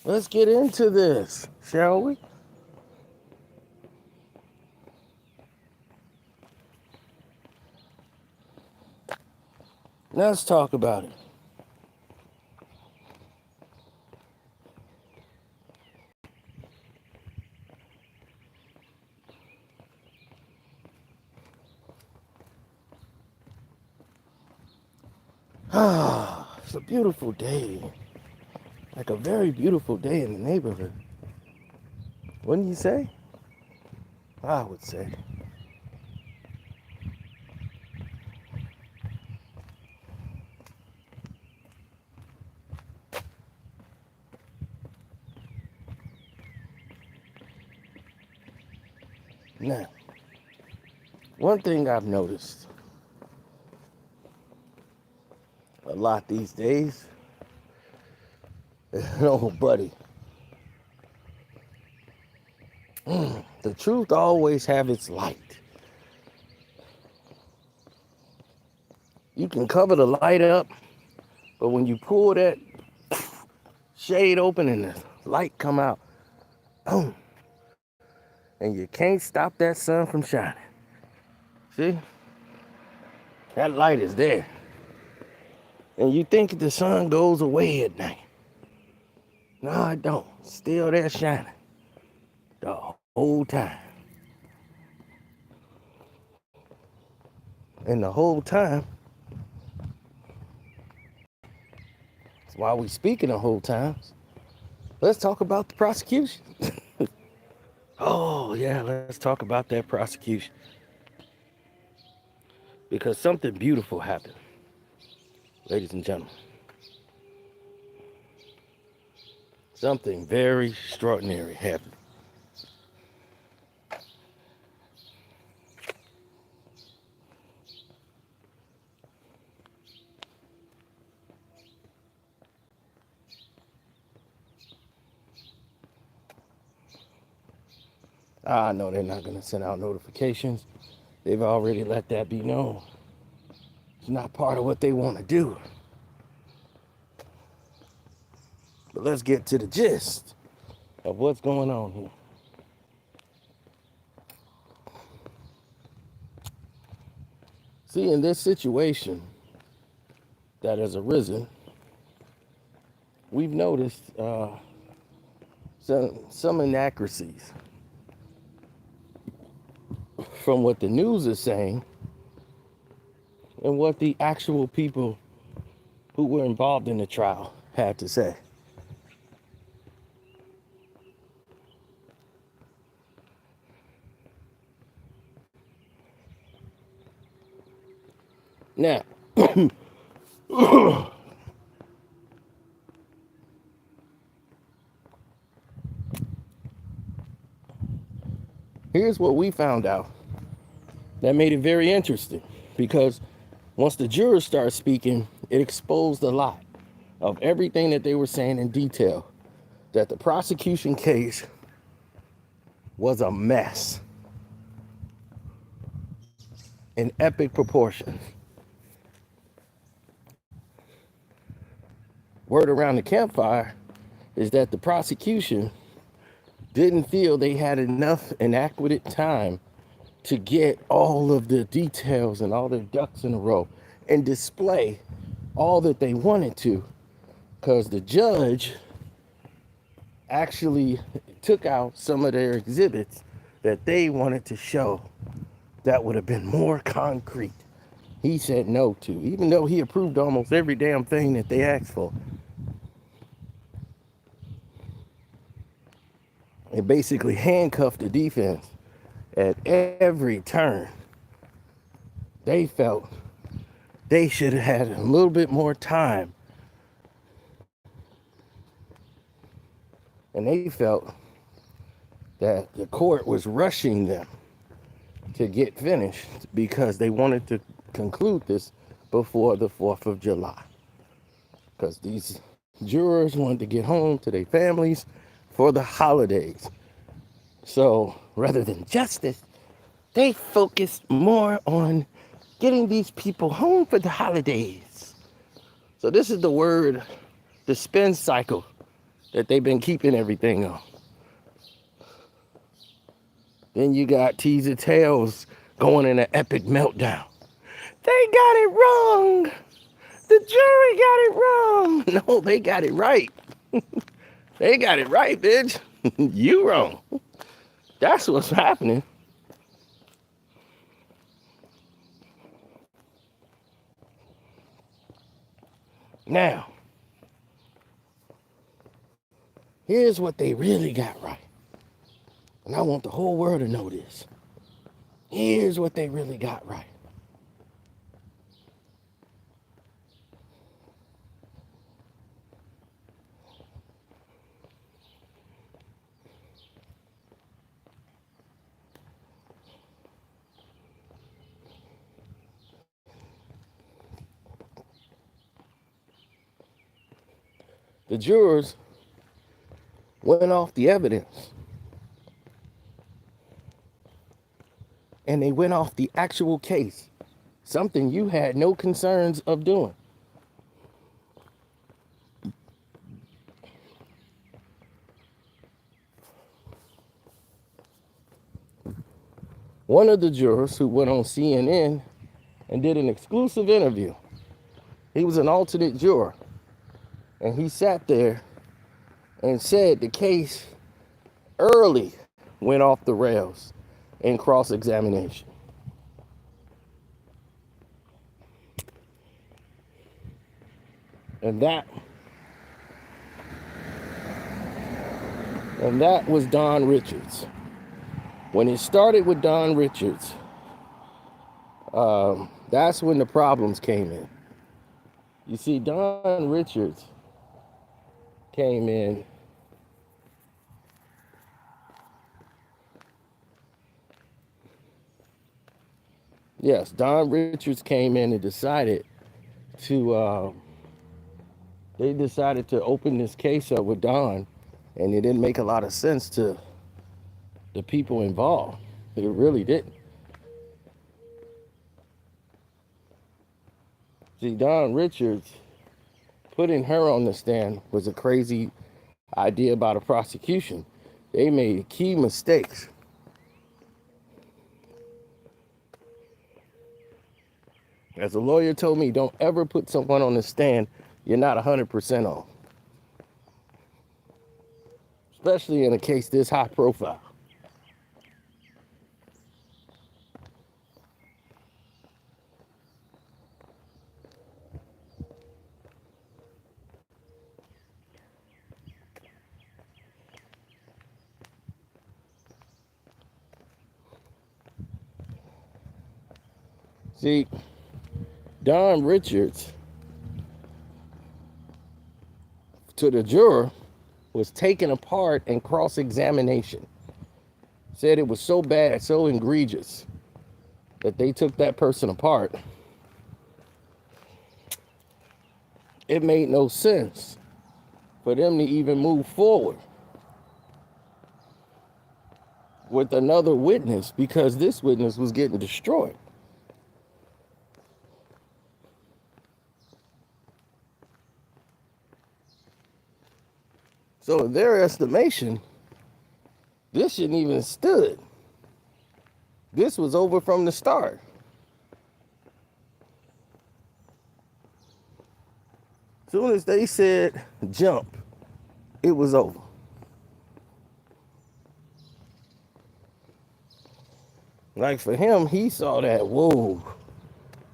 Let's get into this, shall we? Let's talk about it. It's a beautiful day. Like a very beautiful day in the neighborhood. Wouldn't you say? I would say. Now, one thing I've noticed a lot these days, oh buddy, the truth always have its light. You can cover the light up, but when you pull that shade open and the light come out, boom, and you can't stop that sun from shining. See? That light is there. And you think the sun goes away at night. No, it don't. It's still there shining the whole time. And the whole time, that's why we speaking the whole time. Let's talk about the prosecution. Oh, yeah, let's talk about that prosecution. Because something beautiful happened, ladies and gentlemen. Something very extraordinary happened. I know they're not going to send out notifications. They've already let that be known. It's not part of what they want to do. But let's get to the gist of what's going on here. See, in this situation that has arisen, we've noticed some inaccuracies from what the news is saying and what the actual people who were involved in the trial had to say. Now, here's what we found out that made it very interesting, because once the jurors started speaking, it exposed a lot of everything that they were saying in detail, that the prosecution case was a mess in epic proportions. Word around the campfire is that the prosecution didn't feel they had enough and adequate time to get all of the details and all their ducks in a row and display all that they wanted to, because the judge actually took out some of their exhibits that they wanted to show that would have been more concrete. He said no to, even though he approved almost every damn thing that they asked for. It basically handcuffed the defense at every turn. They felt they should have had a little bit more time. And they felt that the court was rushing them to get finished because they wanted to conclude this before the 4th of July. Because these jurors wanted to get home to their families for the holidays. So rather than justice, they focused more on getting these people home for the holidays. So this is the word, the spin cycle that they've been keeping everything on. Then you got teaser tails going in an epic meltdown. They got it wrong. The jury got it wrong. No, they got it right. They got it right, bitch. You wrong. That's what's happening. Now, here's what they really got right. And I want the whole world to know this. Here's what they really got right. The jurors went off the evidence. And they went off the actual case. Something you had no concerns of doing. One of the jurors who went on CNN and did an exclusive interview, he was an alternate juror. And he sat there and said the case early went off the rails in cross-examination. And that was Don Richards. When it started with Don Richards, that's when the problems came in. You see, Don Richards came in Don Richards came in and decided to they decided to open this case up with Don, and it didn't make a lot of sense to the people involved. It really didn't. See, Don Richards putting her on the stand was a crazy idea about a prosecution. They made key mistakes. As a lawyer told me, don't ever put someone on the stand you're not 100% on. Especially in a case this high profile. See, Don Richards, to the juror, was taken apart in cross-examination. Said it was so bad, so egregious, that they took that person apart. It made no sense for them to even move forward with another witness because this witness was getting destroyed. So in their estimation, this shouldn't even have stood. This was over from the start. As soon as they said jump, it was over. Like for him, he saw that, whoa,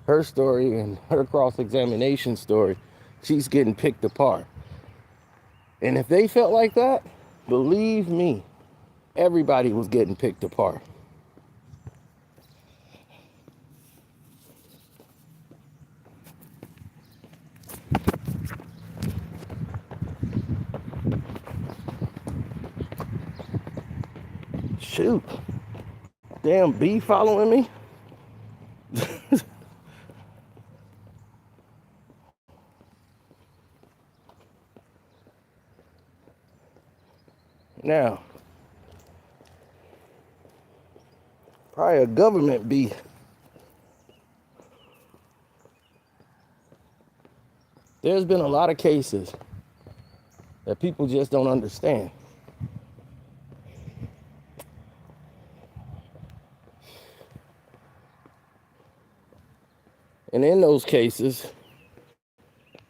her story and her cross-examination story, she's getting picked apart. And if they felt like that, believe me, everybody was getting picked apart. Shoot. Damn bee following me? Now, probably a government bee. There's been a lot of cases that people just don't understand. And in those cases,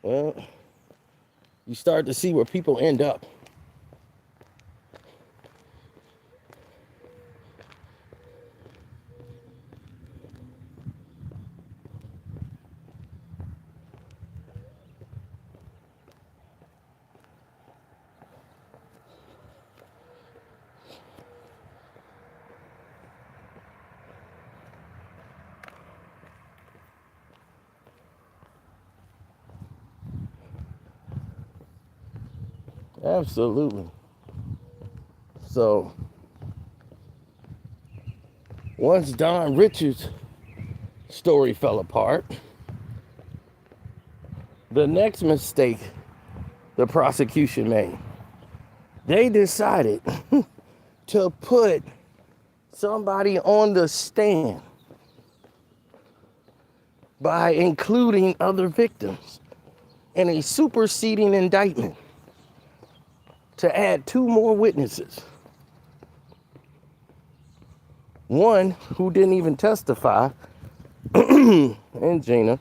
well, you start to see where people end up. Absolutely. So, once Don Richards' story fell apart, the next mistake the prosecution made, they decided to put somebody on the stand by including other victims in a superseding indictment to add 2 more witnesses. One who didn't even testify, and Gina.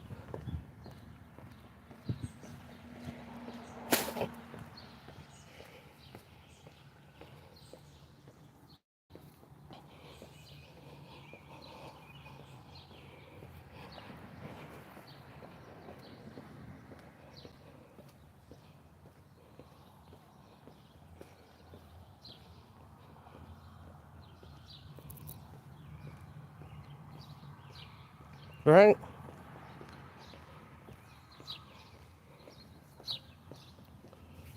Right?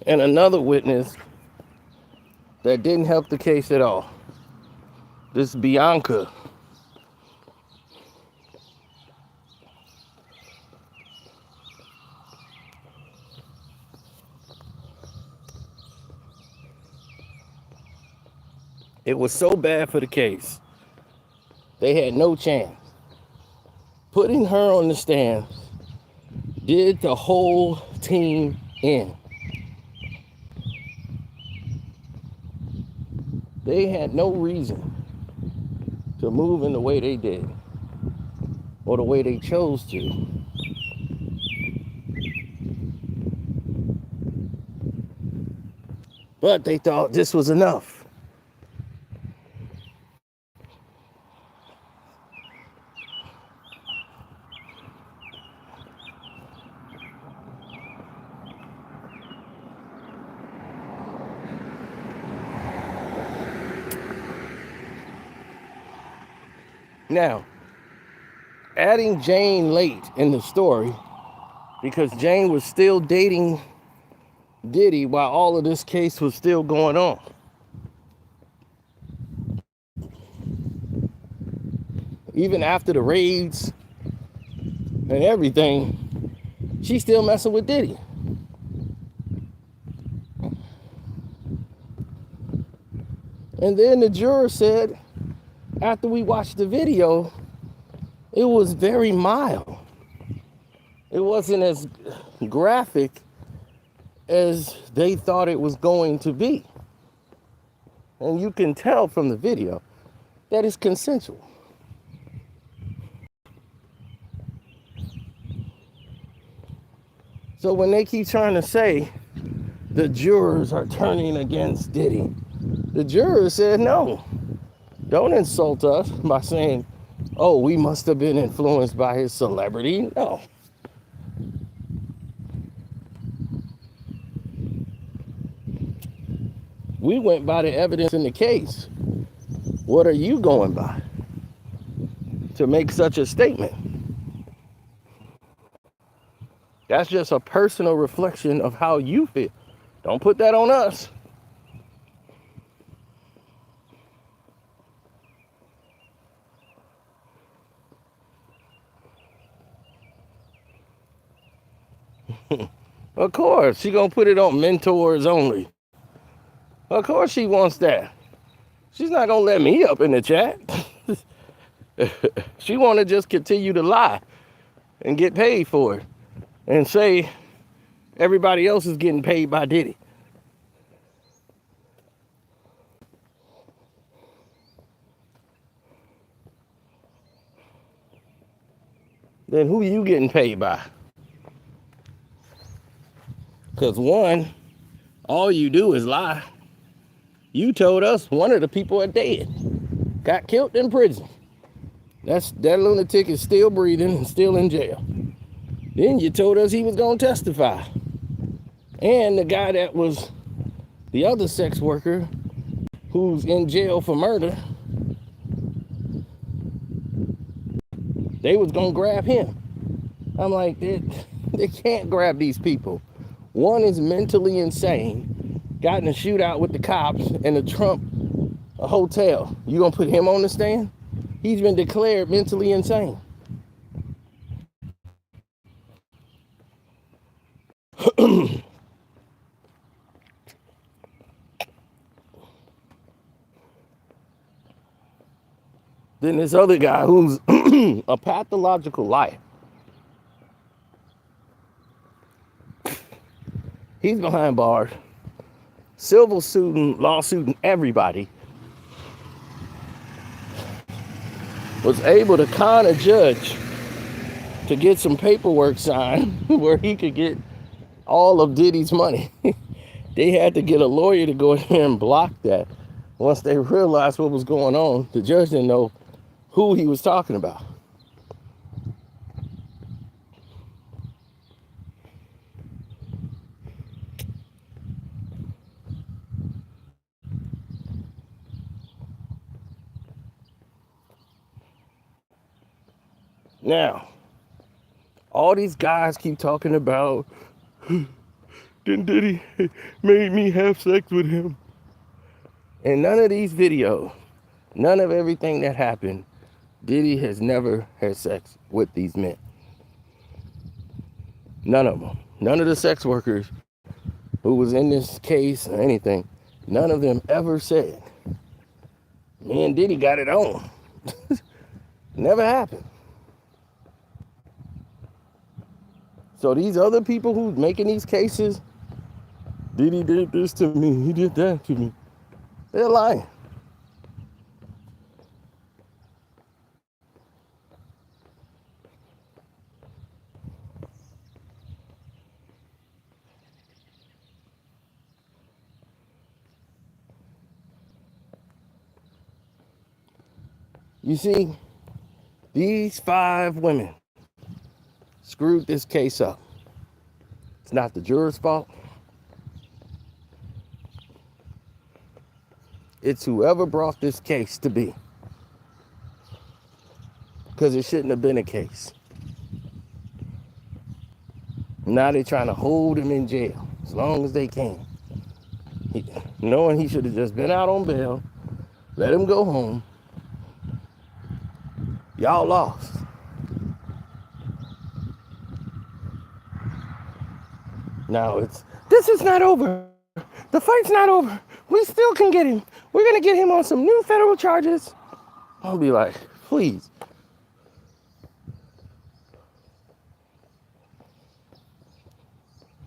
And another witness that didn't help the case at all. This Bianca. It was so bad for the case. They had no chance. Putting her on the stand did the whole team in. They had no reason to move in the way they did, or the way they chose to. But they thought this was enough. Now, adding Jane late in the story, because Jane was still dating Diddy while all of this case was still going on. Even after the raids and everything, she's still messing with Diddy. And then the juror said, after we watched the video, it was very mild. It wasn't as graphic as they thought it was going to be. And you can tell from the video that it's consensual. So when they keep trying to say the jurors are turning against Diddy, the jurors said, no, don't insult us by saying, oh, we must have been influenced by his celebrity. No. We went by the evidence in the case. What are you going by to make such a statement? That's just a personal reflection of how you feel. Don't put that on us. Of course, she gonna put it on mentors only. Of course she wants that. She's not gonna let me up in the chat. She wanna just continue to lie and get paid for it and say everybody else is getting paid by Diddy. then who you getting paid by? Because one, all you do is lie. You told us one of the people are dead, got killed in prison. That lunatic is still breathing and still in jail. Then you told us he was going to testify. And the guy that was the other sex worker who's in jail for murder, they was going to grab him. I'm like, they can't grab these people. One is mentally insane, got in a shootout with the cops in a hotel. You going to put him on the stand? He's been declared mentally insane. Then this other guy who's a pathological liar. He's behind bars, civil suiting, lawsuiting everybody. Was able to con a judge to get some paperwork signed where he could get all of Diddy's money. They had to get a lawyer to go in there and block that. Once they realized what was going on, the judge didn't know who he was talking about. Now, all these guys keep talking about, then Diddy made me have sex with him. And none of these videos, none of everything that happened, Diddy has never had sex with these men. None of them. None of the sex workers who was in this case or anything, none of them ever said, me and Diddy got it on. Never happened. So these other people who's making these cases, Diddy did this to me, he did that to me, they're lying. You see, these 5 women screwed this case up. It's not the juror's fault. It's whoever brought this case to be. Because it shouldn't have been a case. Now they're trying to hold him in jail as long as they can. Knowing he should have just been out on bail, let him go home. Y'all lost. Now this is not over. The fight's not over. We still can get him. We're going to get him on some new federal charges. I'll be like, please.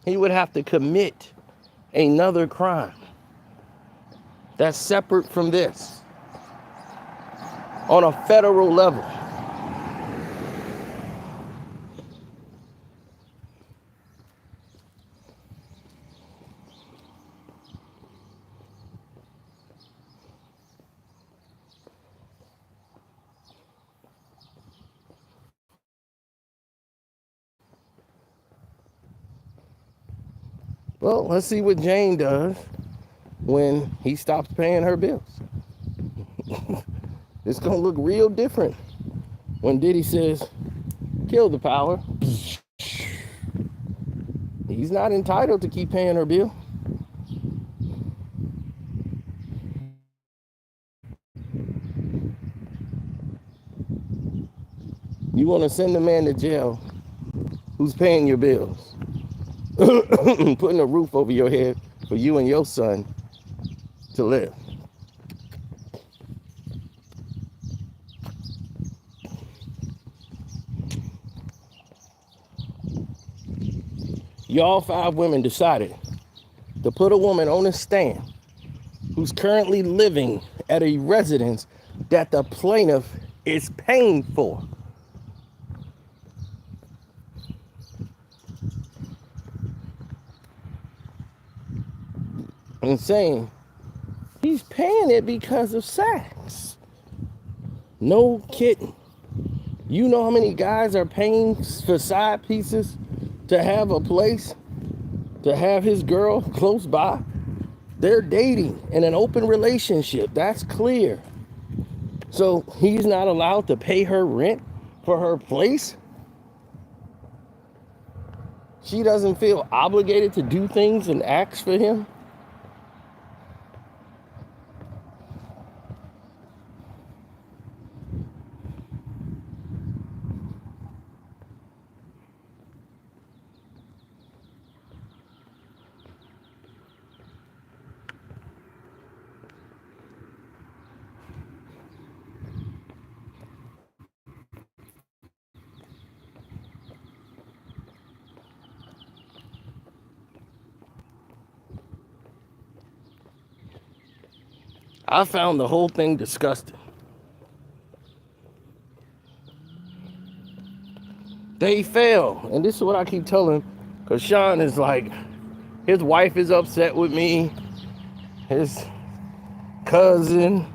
He would have to commit another crime that's separate from this on a federal level. Well, let's see what Jane does when he stops paying her bills. It's going to look real different when Diddy says, kill the power. He's not entitled to keep paying her bill. You want to send a man to jail who's paying your bills, putting a roof over your head for you and your son to live. Y'all 5 women decided to put a woman on a stand who's currently living at a residence that the plaintiff is paying for. and saying he's paying it because of sex. No kidding. You know how many guys are paying for side pieces to have a place, to have his girl close by? They're dating in an open relationship. That's clear. So he's not allowed to pay her rent for her place? She doesn't feel obligated to do things and acts for him? I found the whole thing disgusting. They fail. And this is what I keep telling him, because Sean is like, his wife is upset with me, his cousin,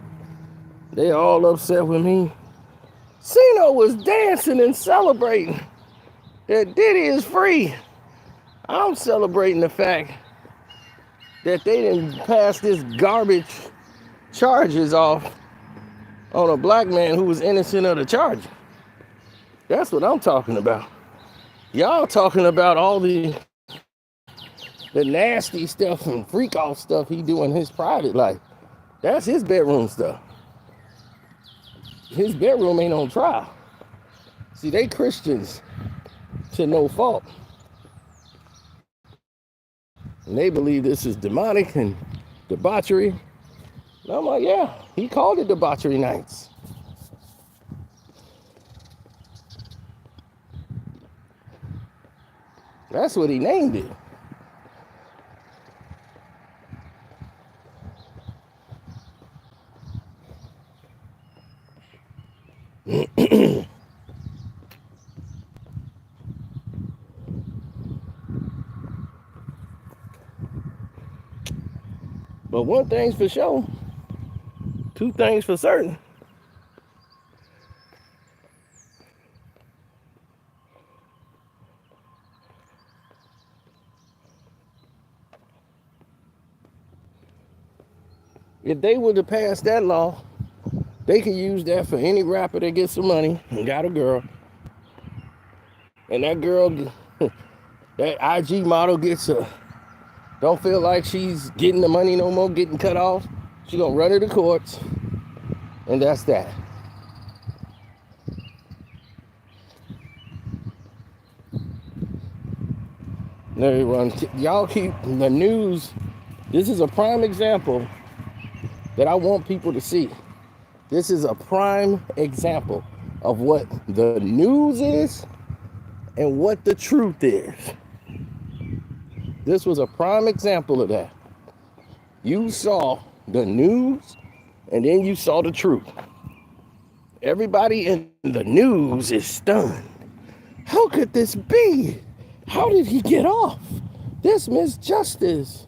they all upset with me. Cino was dancing and celebrating that Diddy is free. I'm celebrating the fact that they didn't pass this garbage charges off on a black man who was innocent of the charge. That's what I'm talking about. Y'all talking about all the nasty stuff and freak off stuff he do in his private life. That's his bedroom stuff. His bedroom ain't on trial. See, they Christians to no fault. And they believe this is demonic and debauchery. And I'm like, yeah, he called it debauchery nights. That's what he named it. But one thing's for sure, two things for certain. If they were to pass that law, they could use that for any rapper that gets some money and got a girl. And that girl, that IG model don't feel like she's getting the money no more, getting cut off. She gonna run her to courts. And that's that. Y'all keep the news. This is a prime example that I want people to see. This is a prime example of what the news is and what the truth is. This was a prime example of that. You saw the news and then you saw the truth. Everybody in the news is stunned. How could this be? How did he get off? This misjustice.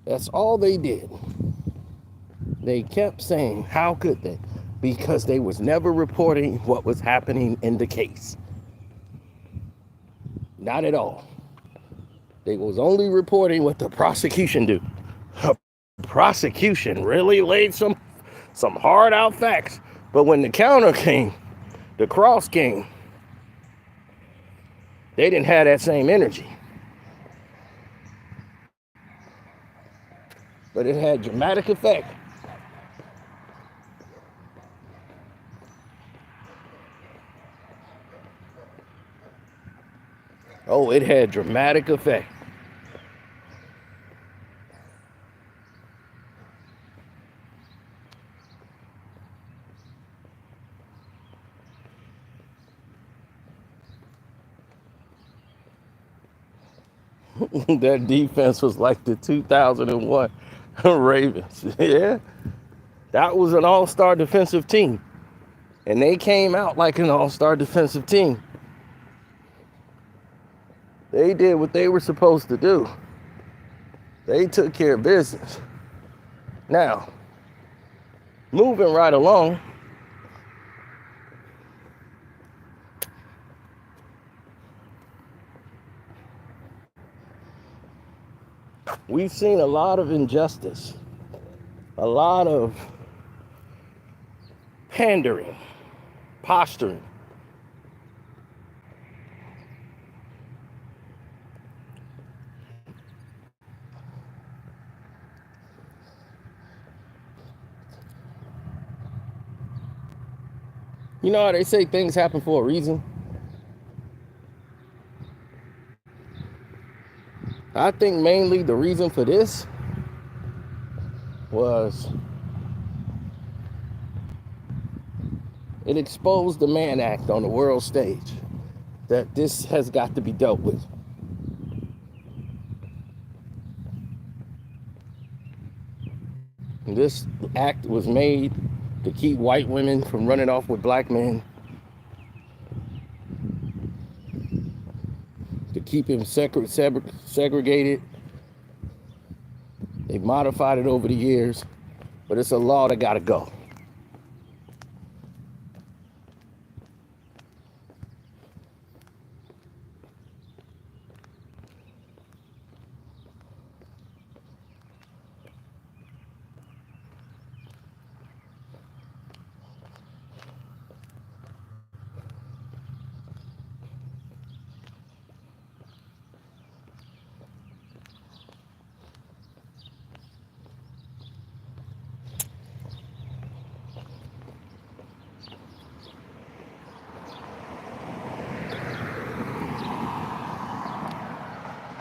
That's all they did. They kept saying, how could they? Because they was never reporting what was happening in the case. Not at all. They was only reporting what the prosecution do. The prosecution really laid some hard out facts. But when the counter came, the cross came, they didn't have that same energy. But it had dramatic effect. Oh, it had dramatic effect. That defense was like the 2001 Ravens. Yeah, that was an all-star defensive team. And they came out like an all-star defensive team. They did what they were supposed to do. They took care of business. Now, moving right along, we've seen a lot of injustice, a lot of pandering, posturing. You know how they say things happen for a reason? I think mainly the reason for this was it exposed the Mann Act on the world stage, that this has got to be dealt with. This act was made to keep white women from running off with black men, to keep him segregated. They modified it over the years, but it's a law that gotta go.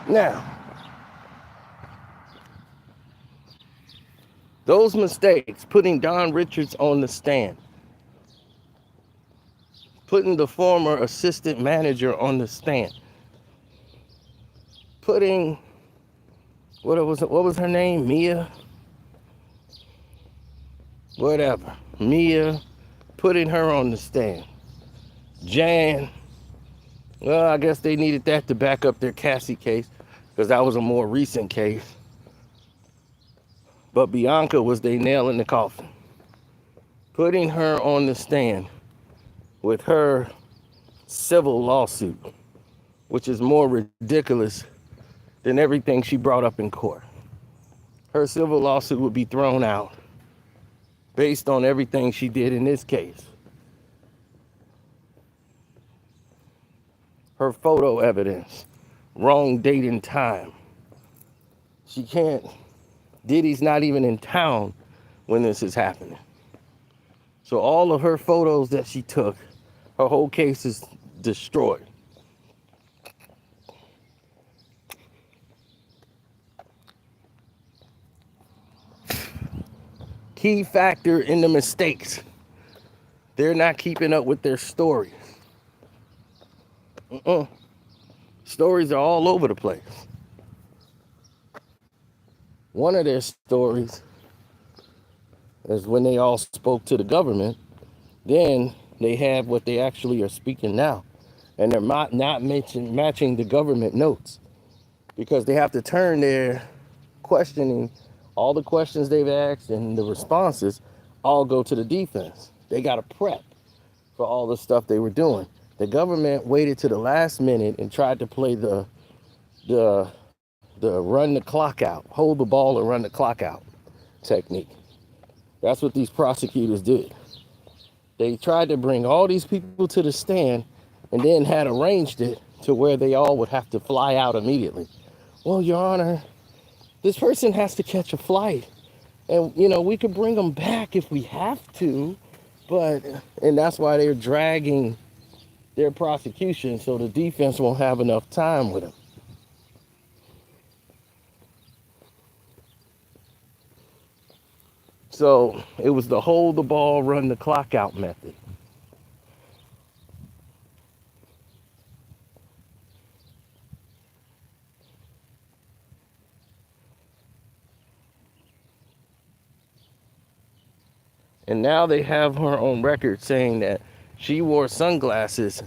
Now, those mistakes, putting Don Richards on the stand, putting the former assistant manager on the stand, putting, what was her name? Mia? Whatever. Mia, putting her on the stand. Jan, well, I guess they needed that to back up their Cassie case, because that was a more recent case. But Bianca was their nail in the coffin. Putting her on the stand with her civil lawsuit, which is more ridiculous than everything she brought up in court. Her civil lawsuit would be thrown out based on everything she did in this case. Her photo evidence, wrong date and time. She can't, Diddy's not even in town when this is happening. So all of her photos that she took, her whole case is destroyed. Key factor in the mistakes. They're not keeping up with their stories. Stories are all over the place. One of their stories is when they all spoke to the government, then they have what they actually are speaking now. And they're not matching the government notes, because they have to turn their questioning, all the questions they've asked and the responses all go to the defense. They got to prep for all the stuff they were doing. The government waited to the last minute and tried to play the run the clock out, hold the ball and run the clock out technique. That's what these prosecutors did. They tried to bring all these people to the stand and then had arranged it to where they all would have to fly out immediately. Well, Your Honor, this person has to catch a flight. And, we could bring them back if we have to, and that's why they're dragging their prosecution, so the defense won't have enough time with them. So it was the hold the ball, run the clock out method. And now they have her on record saying that she wore sunglasses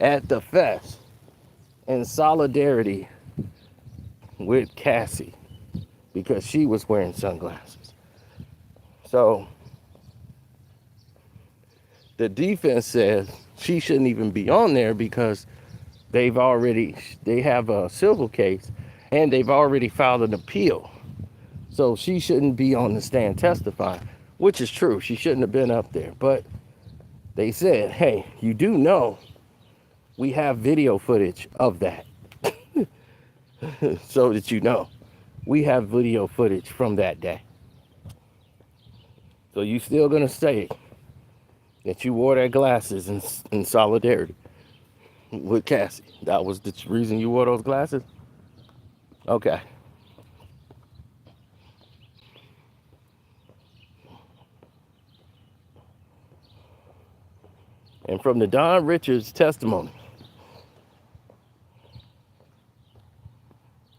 at the fest in solidarity with Cassie. because she was wearing sunglasses. So the defense says she shouldn't even be on there because they have a civil case and they've already filed an appeal. So she shouldn't be on the stand testifying, which is true. She shouldn't have been up there. But they said, hey, you do know we have video footage of that. So that you know, we have video footage from that day. So you still gonna say that you wore that glasses in solidarity with Cassie? That was the reason you wore those glasses? Okay. And from the Don Richards testimony,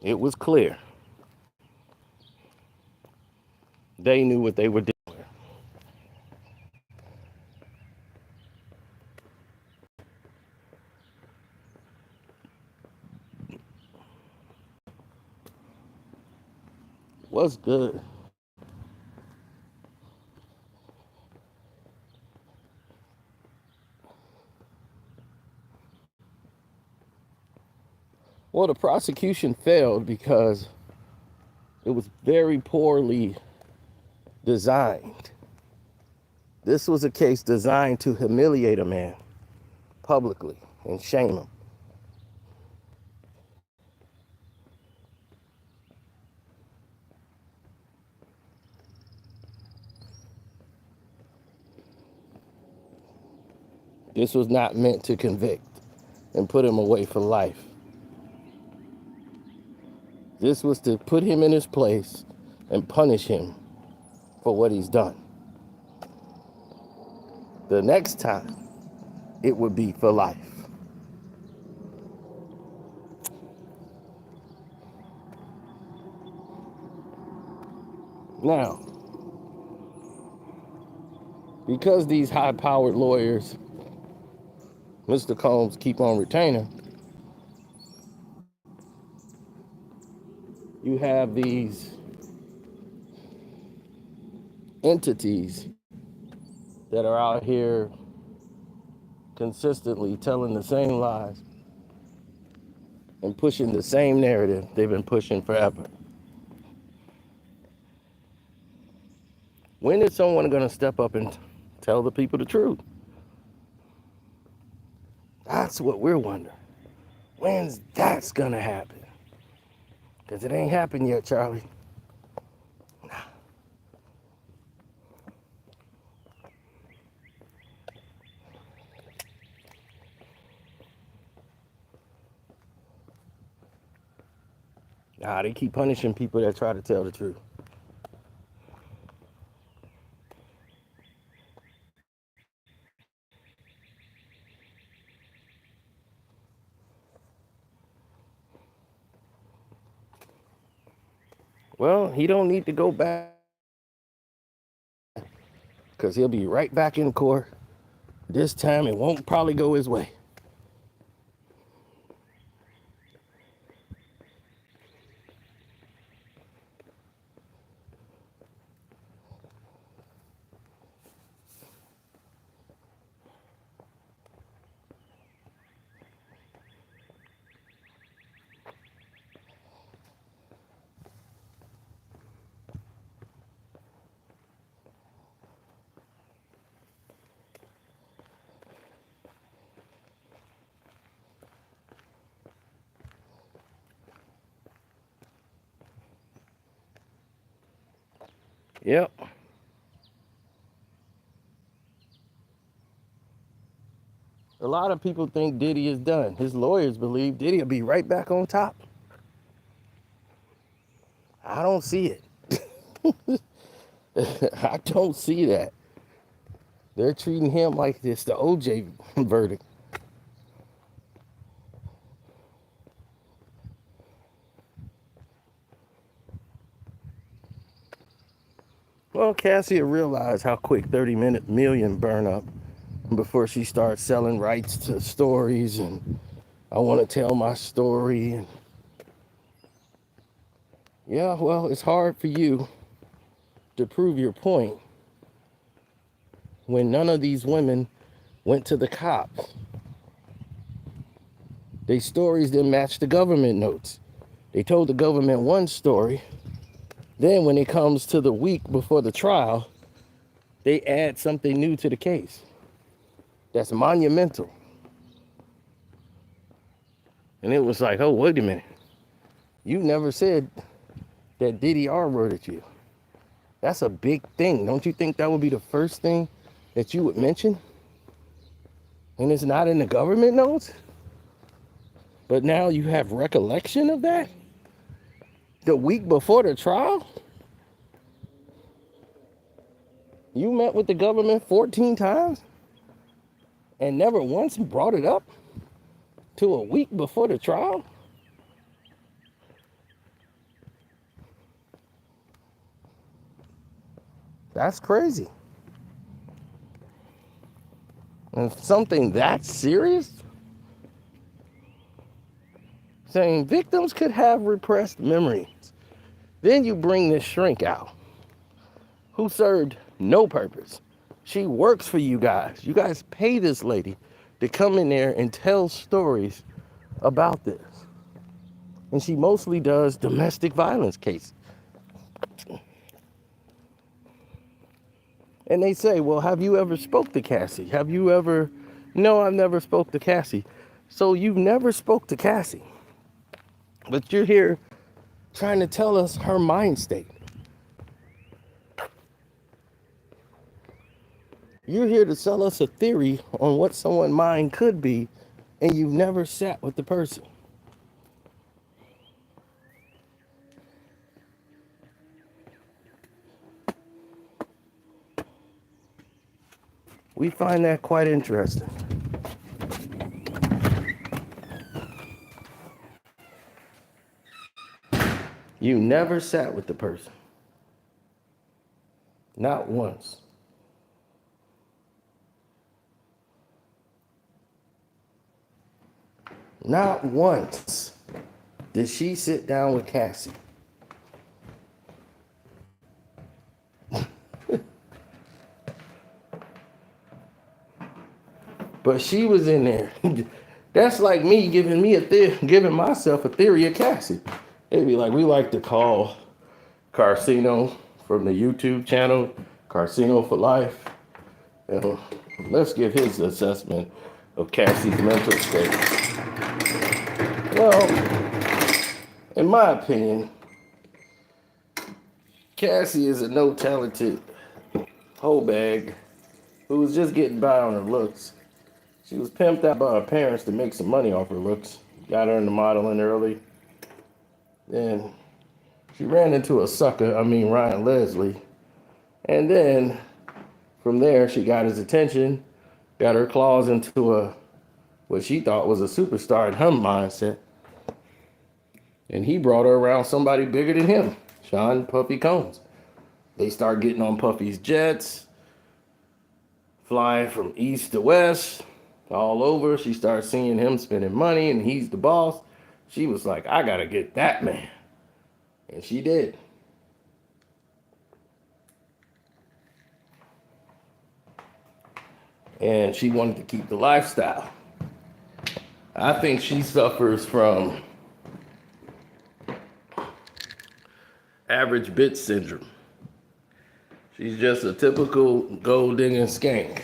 it was clear they knew what they were doing. What's good? Well, the prosecution failed because it was very poorly designed. This was a case designed to humiliate a man publicly and shame him. This was not meant to convict and put him away for life. This was to put him in his place and punish him for what he's done. The next time, it would be for life. Now, because these high-powered lawyers, Mr. Combs, keep on retaining, you have these entities that are out here consistently telling the same lies and pushing the same narrative they've been pushing forever. When is someone going to step up and tell the people the truth? That's what we're wondering. When's that's going to happen? Because it ain't happened yet, Charlie. Nah, they keep punishing people that try to tell the truth. Well, he don't need to go back because he'll be right back in court. This time it won't probably go his way. Yep. A lot of people think Diddy is done. His lawyers believe Diddy will be right back on top. I don't see it. I don't see that. They're treating him like it's the OJ verdict. Well, Cassie realized how quick 30 million burn up before she starts selling rights to stories and I want to tell my story. And Yeah, well, it's hard for you to prove your point when none of these women went to the cops. Their stories didn't match the government notes. They told the government one story. Then when it comes to the week before the trial, they add something new to the case. That's monumental. And it was like, oh, wait a minute. You never said that Diddy R-worded you. That's a big thing. Don't you think that would be the first thing that you would mention? And it's not in the government notes? But now you have recollection of that? The week before the trial? You met with the government 14 times and never once brought it up to a week before the trial? That's crazy. And something that serious? Saying victims could have repressed memories. Then you bring this shrink out who served no purpose. She works for you guys. You guys pay this lady to come in there and tell stories about this. And she mostly does domestic violence cases. And they say, well, have you ever spoke to Cassie? Have you ever? No, I've never spoke to Cassie. So you've never spoke to Cassie. But you're here trying to tell us her mind state. You're here to sell us a theory on what someone's mind could be, and you've never sat with the person. We find that quite interesting. You never sat with the person. Not once. Not once did she sit down with Cassie. But she was in there. That's like me giving myself a theory of Cassie. It'd be like, we like to call Carcino from the YouTube channel, Carcino for Life. And let's give his assessment of Cassie's mental state. Well, in my opinion, Cassie is a no-talented hoe bag who was just getting by on her looks. She was pimped out by her parents to make some money off her looks. Got her into modeling early. Then she ran into a sucker, Ryan Leslie. And then from there, she got his attention, got her claws into what she thought was a superstar in her mindset. And he brought her around somebody bigger than him, Sean Puffy Combs. They start getting on Puffy's jets, flying from east to west, all over. She starts seeing him spending money and he's the boss. She was like, I gotta get that man. And she did. And she wanted to keep the lifestyle. I think she suffers from average bitch syndrome. She's just a typical gold digging skank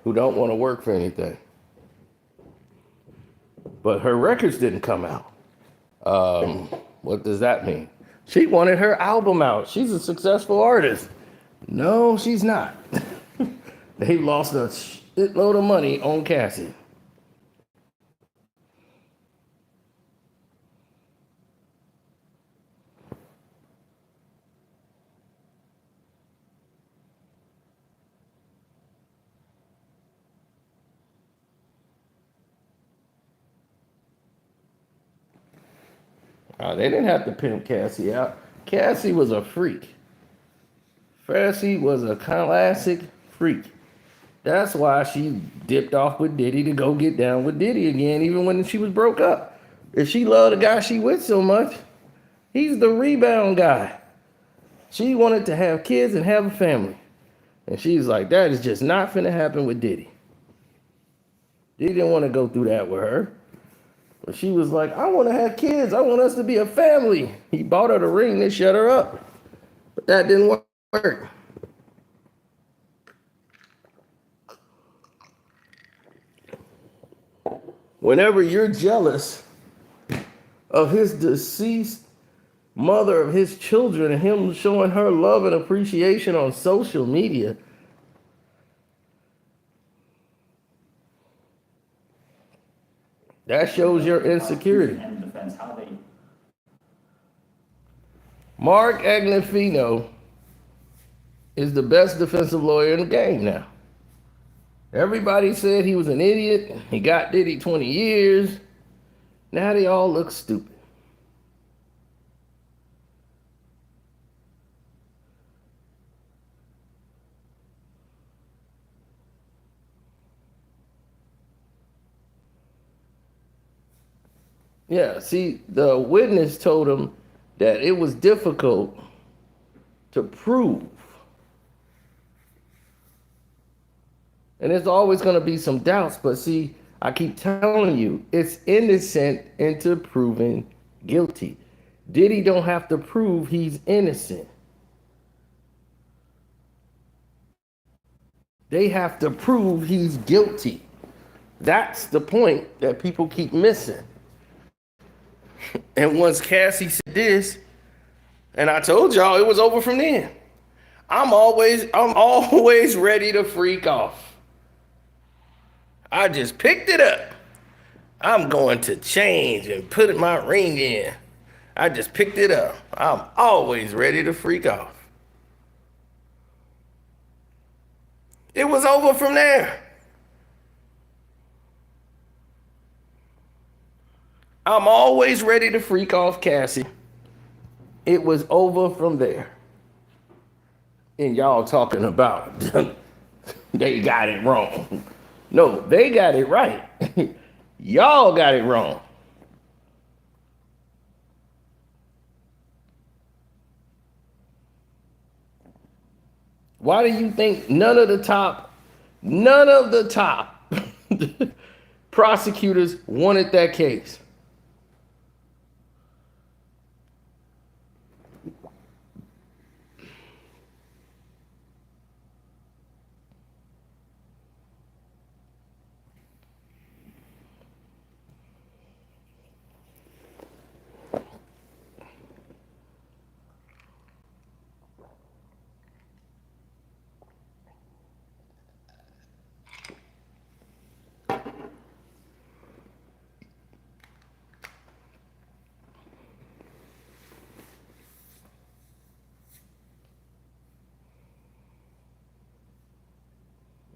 who don't want to work for anything. But her records didn't come out. What does that mean? She wanted her album out. She's a successful artist. No, she's not. They lost a shitload of money on Cassie. They didn't have to pimp Cassie out. Cassie was a freak. Cassie was a classic freak. That's why she dipped off with Diddy to go get down with Diddy again, even when she was broke up. If she loved the guy she with so much, He's the rebound guy. She wanted to have kids and have a family. And she's like, that is just not finna happen with Diddy. Diddy didn't want to go through that with her. But she was like, I want to have kids. I want us to be a family. He bought her the ring and shut her up. But that didn't work. Whenever you're jealous of his deceased mother of his children and him showing her love and appreciation on social media, that shows your insecurity. Mark Agnifino is the best defensive lawyer in the game now. Everybody said he was an idiot. He got Diddy 20 years. Now they all look stupid. Yeah, see, the witness told him that it was difficult to prove. And there's always going to be some doubts, but see, I keep telling you, it's innocent into proven guilty. Diddy don't have to prove he's innocent. They have to prove he's guilty. That's the point that people keep missing. And once Cassie said this, and I told y'all it was over from then. I'm always ready to freak off. I just picked it up. I'm going to change and put my ring in. I just picked it up. I'm always ready to freak off. It was over from there. I'm always ready to freak off, Cassie. It was over from there. And y'all talking about they got it wrong. No, they got it right. Y'all got it wrong. Why do you think none of the top prosecutors wanted that case?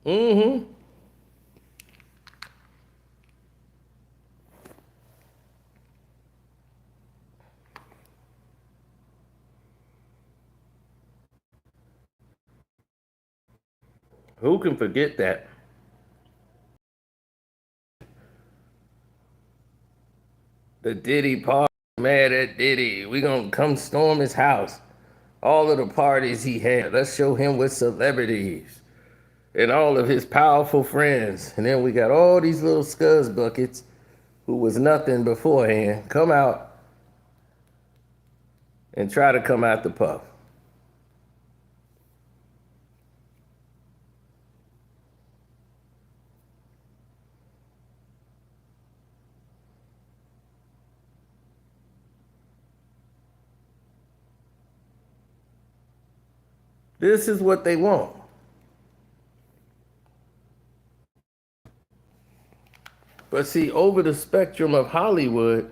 Mm-hmm. Who can forget that? The Diddy party, mad at Diddy. We gonna come storm his house. All of the parties he had. Let's show him with celebrities and all of his powerful friends. And then we got all these little scuzz buckets who was nothing beforehand come out and try to come out the puff. This is what they want. But see, over the spectrum of Hollywood,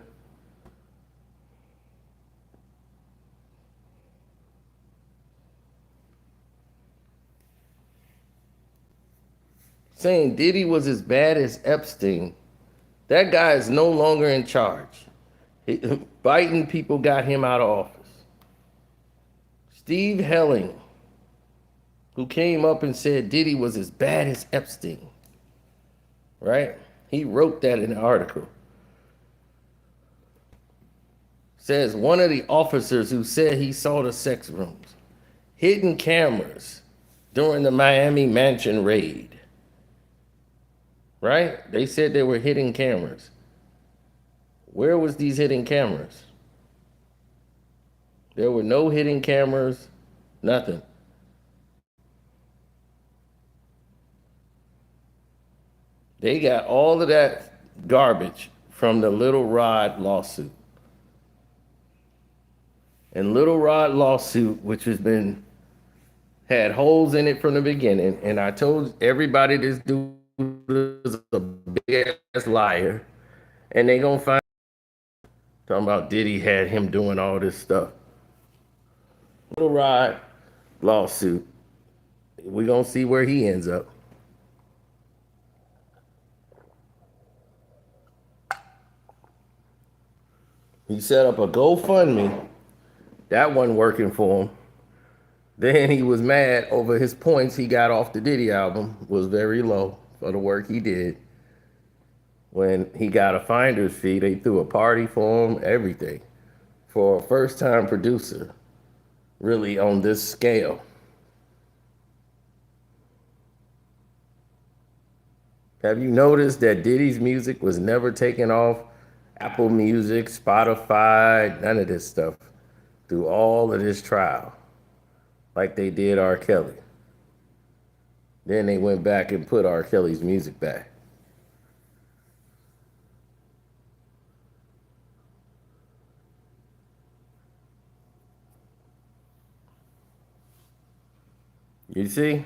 saying Diddy was as bad as Epstein, that guy is no longer in charge. Biden people got him out of office. Steve Helling, who came up and said Diddy was as bad as Epstein, right? He wrote that in the article. Says one of the officers who said he saw the sex rooms, hidden cameras during the Miami mansion raid. Right? They said they were hidden cameras. Where was these hidden cameras? There were no hidden cameras, nothing. They got all of that garbage from the Little Rod lawsuit. And Little Rod lawsuit, which had holes in it from the beginning, and I told everybody this dude is a big ass liar, and they gonna find talking about Diddy had him doing all this stuff. Little Rod lawsuit. We gonna see where he ends up. He set up a GoFundMe. That wasn't working for him. Then he was mad over his points he got off the Diddy album was very low for the work he did. When he got a finder's fee, they threw a party for him, everything. For a first-time producer, really on this scale. Have you noticed that Diddy's music was never taken off Apple Music, Spotify, none of this stuff through all of this trial, like they did R. Kelly. Then they went back and put R. Kelly's music back. You see?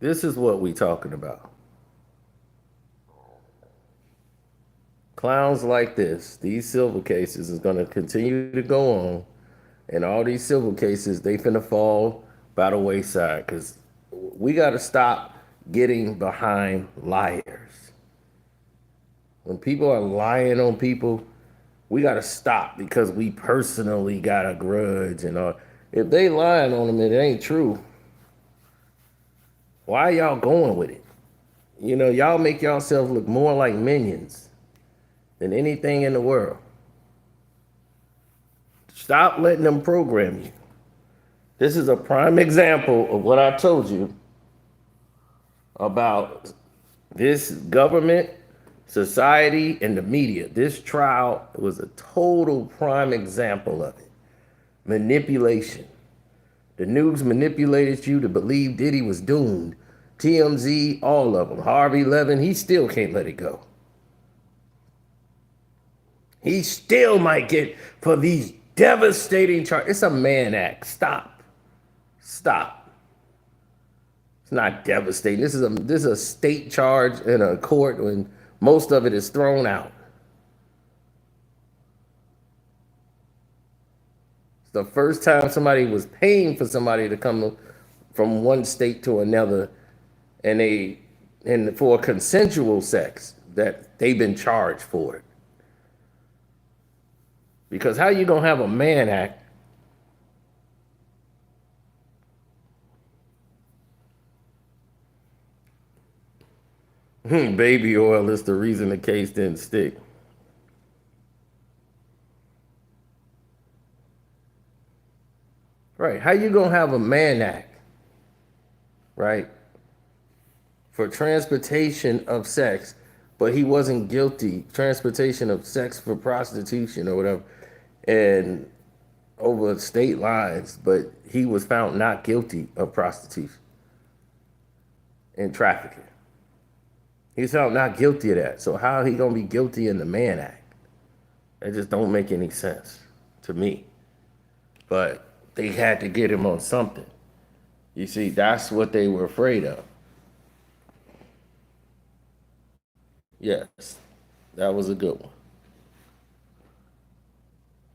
This is what we talking about. Clowns like this, these civil cases is going to continue to go on, and all these civil cases, they finna fall by the wayside, because we got to stop getting behind liars. When people are lying on people, we got to stop because we personally got a grudge and all. If they lying on them, it ain't true. Why y'all going with it? You know, y'all make yourselves look more like minions than anything in the world. Stop letting them program you. This is a prime example of what I told you about this government, society, and the media. This trial was a total prime example of it. Manipulation. The news manipulated you to believe Diddy was doomed. TMZ, all of them. Harvey Levin, he still can't let it go. He still might get for these devastating charges. It's a Mann Act. Stop. Stop. It's not devastating. This is a state charge in a court when most of it is thrown out. It's the first time somebody was paying for somebody to come from one state to another, and for consensual sex that they've been charged for it. Because how you gonna have a Mann Act baby oil is the reason the case didn't stick. Right, how you gonna have a Mann Act, right, for transportation of sex, but he wasn't guilty, transportation of sex for prostitution or whatever, and over state lines, but he was found not guilty of prostitution and trafficking. He's found not guilty of that. So how he gonna be guilty in the Mann Act? That just don't make any sense to me. But they had to get him on something. You see, that's what they were afraid of. Yes, that was a good one.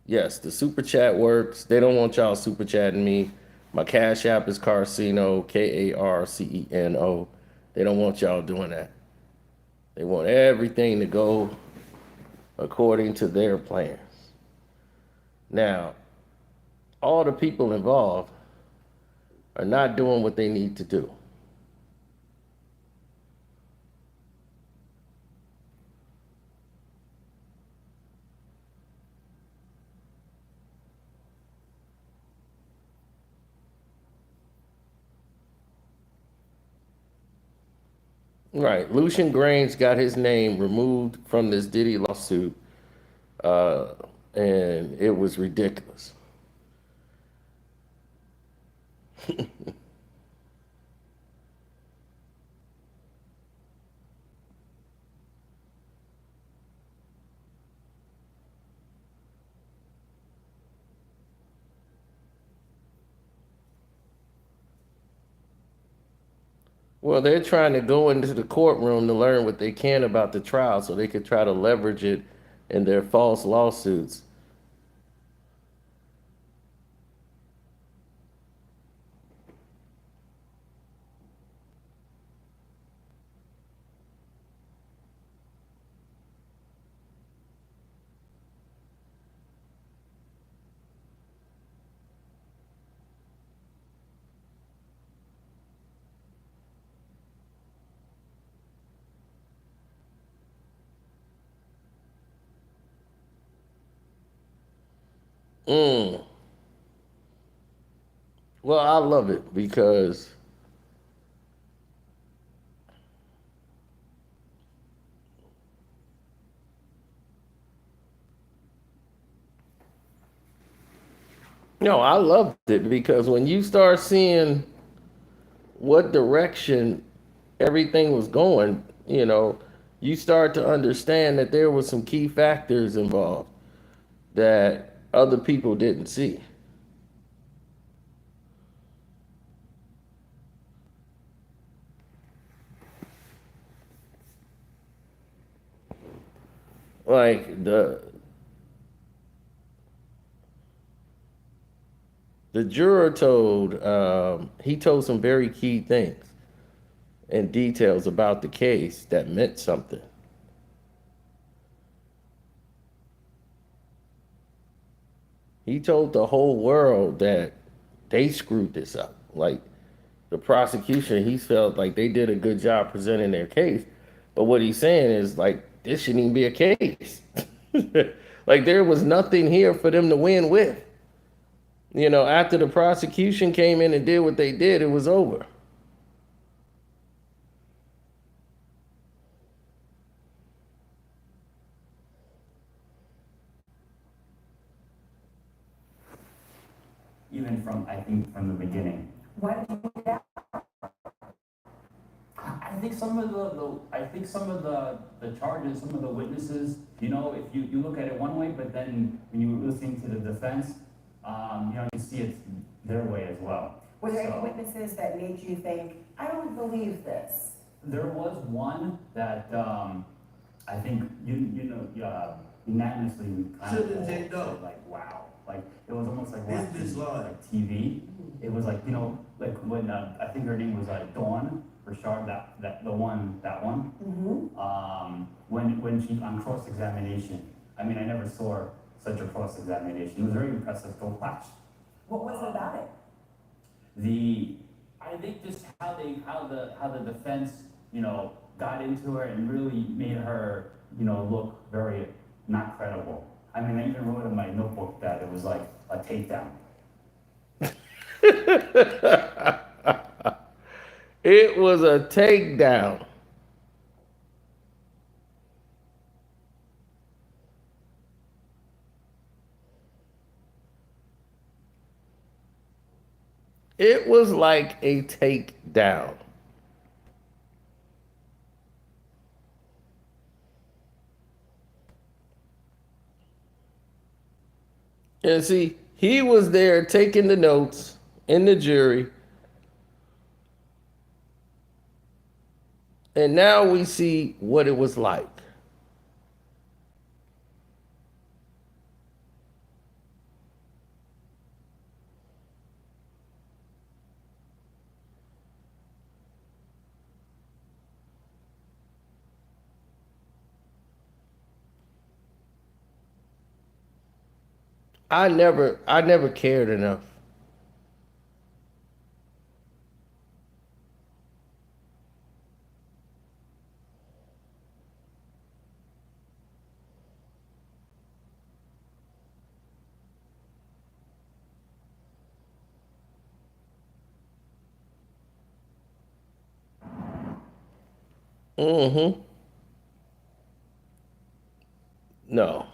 Yes, the super chat works. They don't want y'all super chatting me. My cash app is Carceno, Karceno. They don't want y'all doing that. They want everything to go according to their plans. Now, all the people involved are not doing what they need to do. Right. Lucian Grainge got his name removed from this Diddy lawsuit, uh, and it was ridiculous. Well, they're trying to go into the courtroom to learn what they can about the trial so they could try to leverage it in their false lawsuits. Mm. Well, I love it because no, I loved it because when you start seeing what direction everything was going, you start to understand that there were some key factors involved that other people didn't see. Like the juror he told some very key things and details about the case that meant something. He told the whole world that they screwed this up. Like the prosecution, he felt like they did a good job presenting their case. But what he's saying is like this shouldn't even be a case. Like there was nothing here for them to win with. After the prosecution came in and did what they did, it was over. even from I think from the beginning. Why did you do that? I think some of the charges, some of the witnesses, if you look at it one way, but then when you were listening to the defense, you see it their way as well. Were there any witnesses that made you think, I don't believe this? There was one that I think unanimously we kind of all said, like, wow, like it was almost like watching like TV. It was like like when I think her name was Dawn Richard, that one. Mm-hmm. When she on cross examination, I mean I never saw such a cross examination. It was very impressive to watch. What was it about it? I think just how the defense got into her and really made her look very not credible. I mean, I even wrote in my notebook that it was like a takedown. It was a takedown. It was like a takedown. And see, he was there taking the notes in the jury. And now we see what it was like. I never cared enough. Mm-hmm. No.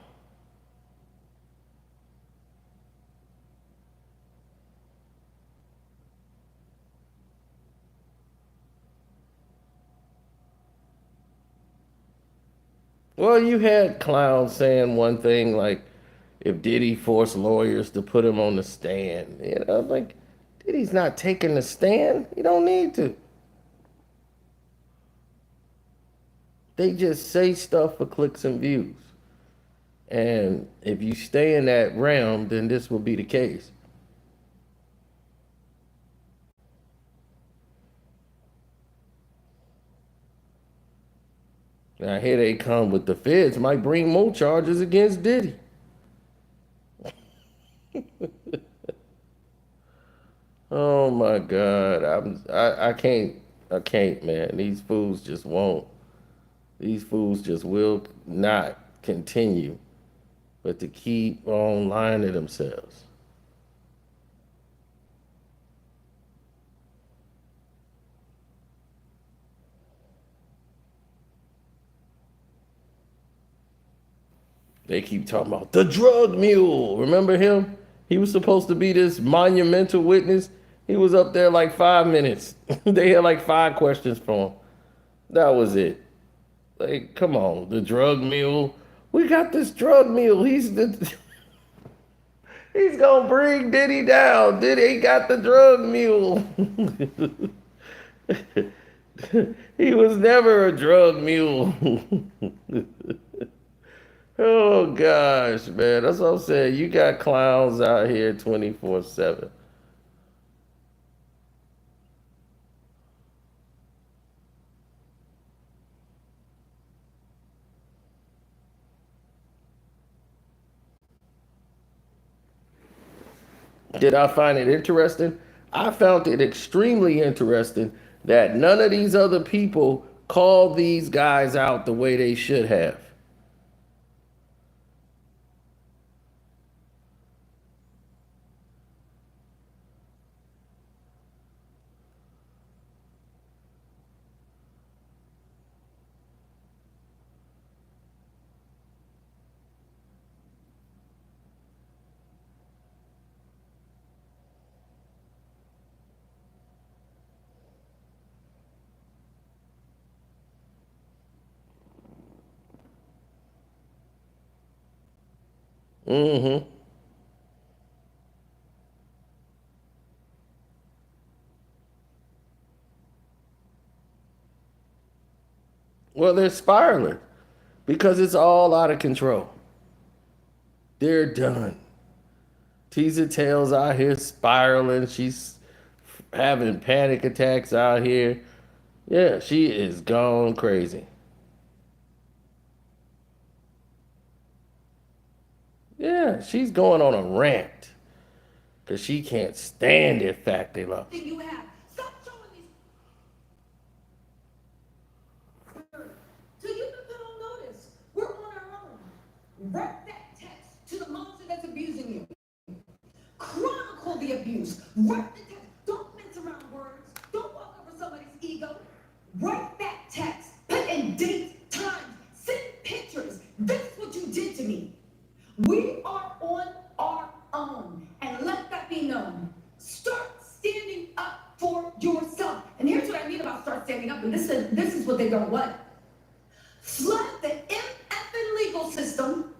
Well, you had clowns saying one thing like, if Diddy forced lawyers to put him on the stand, like, Diddy's not taking the stand. He don't need to. They just say stuff for clicks and views. And if you stay in that realm, then this will be the case. Now here they come with the feds might bring more charges against Diddy. Oh my God, I can't, man. These fools just won't. These fools just will not continue, but to keep on lying to themselves. They keep talking about the drug mule. Remember him? He was supposed to be this monumental witness. He was up there like 5 minutes. They had like 5 questions for him. That was it. Like, come on, the drug mule. We got this drug mule. He's gonna bring Diddy down. Diddy got the drug mule. He was never a drug mule. Oh gosh, man. That's what I'm saying. You got clowns out here 24/7. Did I find it interesting? I found it extremely interesting that none of these other people called these guys out the way they should have. Mm-hmm. Well, they're spiraling because it's all out of control. They're done. Teaser Tails out here spiraling. She's having panic attacks out here. Yeah, she is gone crazy. Yeah, she's going on a rant because she can't stand the fact they love. You have. Stop showing these. So you've been put on notice. We're on our own. Write that text to the monster that's abusing you. Chronicle the abuse. Write the text. Don't mess around words. Don't walk over somebody's ego. Write that text. Put in dates, times, send pictures. This is what you did to me. We are on our own, and let that be known. Start standing up for yourself. And here's what I mean about start standing up, and this is what they don't want. Flood the MFing legal system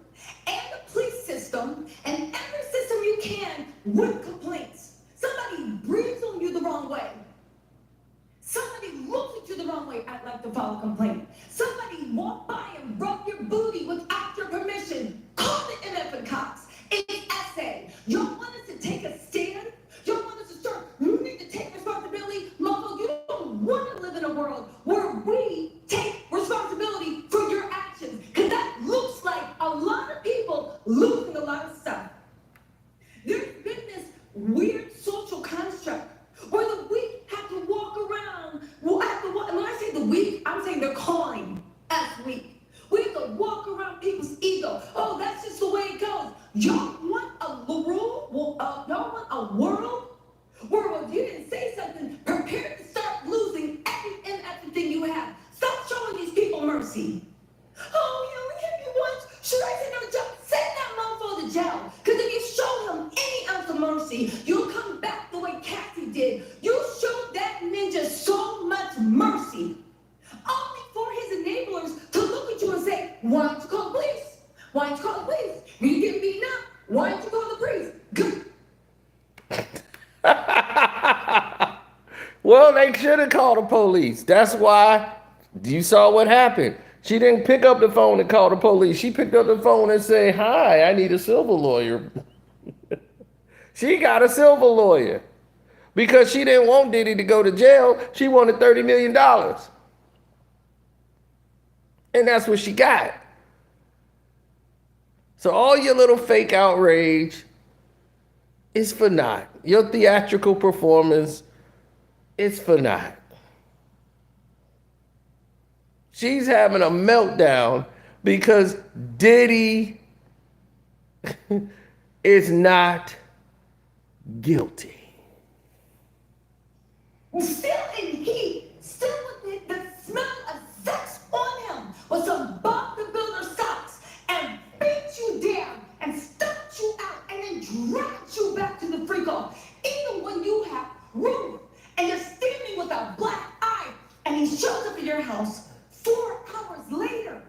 and the police system and every system you can with complaints. Somebody breathes on you the wrong way. Somebody looks at you the wrong way, I'd like to file a complaint. Somebody walk by and rub your booty without your permission. Call the MF cops. It's essay. Y'all want us to take a stand? Y'all want us to start, you need to take responsibility? Mama, you don't want to live in a world where we take responsibility for your actions. Because that looks like a lot of people losing a lot of stuff. There's been this weird social construct where the weak have to walk around. Well, and when I say the weak, I'm saying they're calling us weak. We have to walk around people's ego. Oh, that's just the way it goes. Y'all want a rule? Y'all want a world where if you didn't say something, prepare to start losing every thing you have. Stop showing these mercy. You'll come back the way Cassie did. You showed that ninja so much mercy. Only for his enablers to look at you and say, why don't you call the police? Why don't you call the police? You get beaten up. Why don't you call the police? Good. Well, they should have called the police. That's why you saw what happened. She didn't pick up the phone and call the police. She picked up the phone and said, hi, I need a civil lawyer. She got a civil lawyer because she didn't want Diddy to go to jail. She wanted $30 million. And that's what she got. So all your little fake outrage is for naught. Your theatrical performance is for naught. She's having a meltdown because Diddy is not guilty. Still in heat, still with the smell of sex on him, with some Bob the Builder socks, and beat you down, and stumped you out, and then dragged you back to the freak off, even when you have room, and you're standing with a black eye, and he shows up at your house 4 hours later,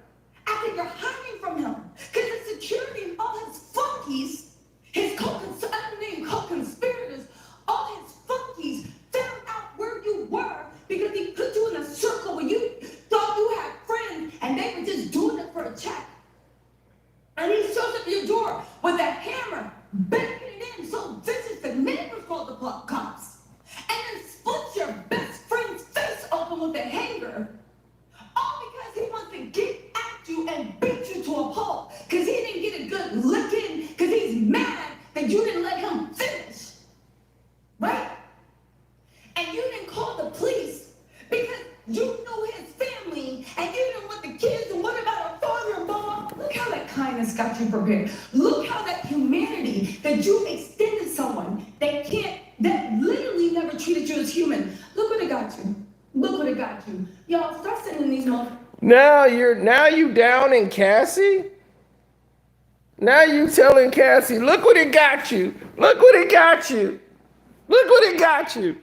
after you're hiding from him, because the security and all his funkies, his unnamed co-conspirators, all his funkies found out where you were because he put you in a circle where you thought you had friends and they were just doing it for a check. And he shows up at your door with a hammer, banging it in so vicious the neighbors called the cops. And then splits your best friend's face open with a hanger. All because he wants to get at you and beat you to a pulp. Because he didn't get a good lick in because he's mad that you didn't let him finish. Right? And you didn't call the police because you knew his family and you didn't want the kids. And what about a father-in-law? Look how that kindness got you prepared. Look how that humanity that you extended someone that literally never treated you as human. Look what it got you. Look what it got you. Y'all start sending these Now you down in Cassie? Now you telling Cassie, look what it got you. Look what it got you. Look what it got you.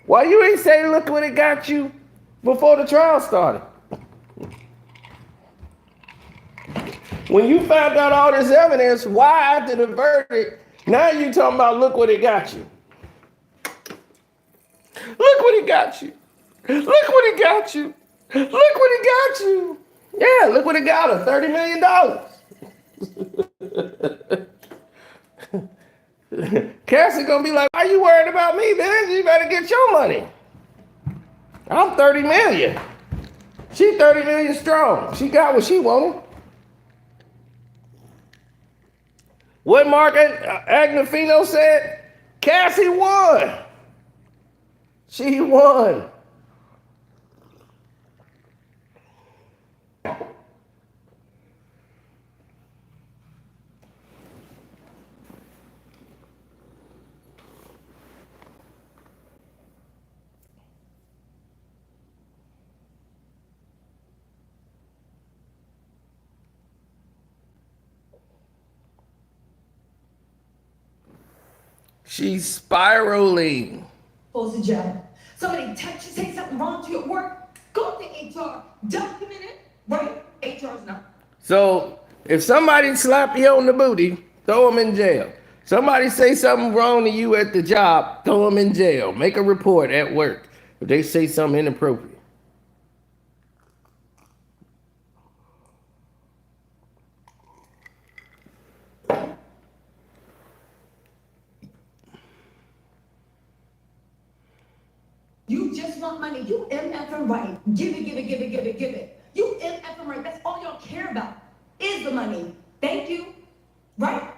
Why you ain't say look what it got you before the trial started? When you found out all this evidence, why after the verdict, now you talking about look what it got you. Look what it got you. Look what it got you. Look what it got you. Yeah, look what it got her, $30 million. Cassie gonna be like, why you worried about me, man? You better get your money. I'm 30 million. She 30 million strong. She got what she wanted. What Mark Agnifino said, Cassie won. She won. She's spiraling. Goes to jail. Somebody touch you, say something wrong to your work, go to HR, document it, right? HR's not. So if somebody slap you on the booty, throw them in jail. Somebody say something wrong to you at the job, throw them in jail. Make a report at work if they say something inappropriate. You just want money. You MFing right. Give it, give it, give it, give it, give it. You MFing right. That's all y'all care about is the money. Thank you. Right?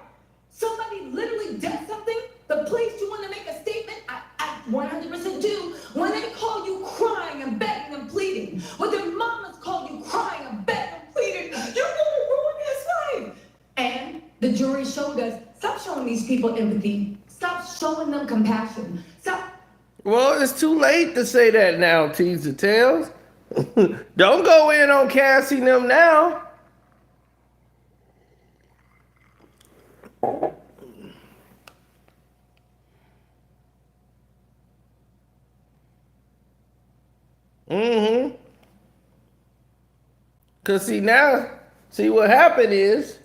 Somebody literally does something. The police, you want to make a statement? I 100% do. When they call you crying and begging and pleading, when their mamas call you crying and begging and pleading, you're going to ruin his life. And the jury showed us, stop showing these people empathy. Stop showing them compassion. Stop. Well, it's too late to say that now, Teaser Tails. Don't go in on Cassie and them now. Mm-hmm. Cause see what happened is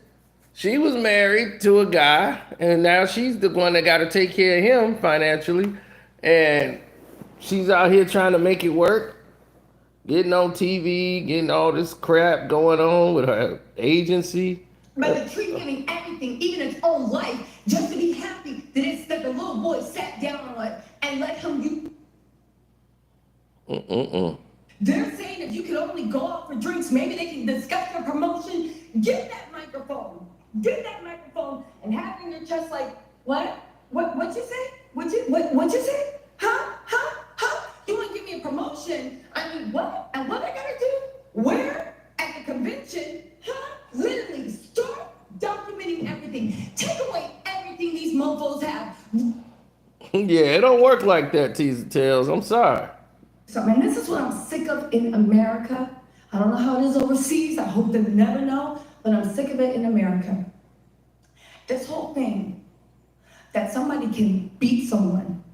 she was married to a guy, and now she's the one that got to take care of him financially, and she's out here trying to make it work, getting on TV, getting all this crap going on with her agency. But the tree giving everything, even its own life, just to be happy that the little boy sat down on it and let him use. They're saying if you can only go out for drinks, maybe they can discuss your promotion. Get that microphone. Get that microphone and have it in your chest like, what? What you say? What you say? Huh? You want to give me a promotion? I mean, what? And what I gotta do? Where? At the convention? Huh? Literally, start documenting everything. Take away everything these mofos have. Yeah, it don't work like that, T's and Tails. I'm sorry. So, and this is what I'm sick of in America. I don't know how it is overseas. I hope they never know, but I'm sick of it in America. This whole thing that somebody can beat someone,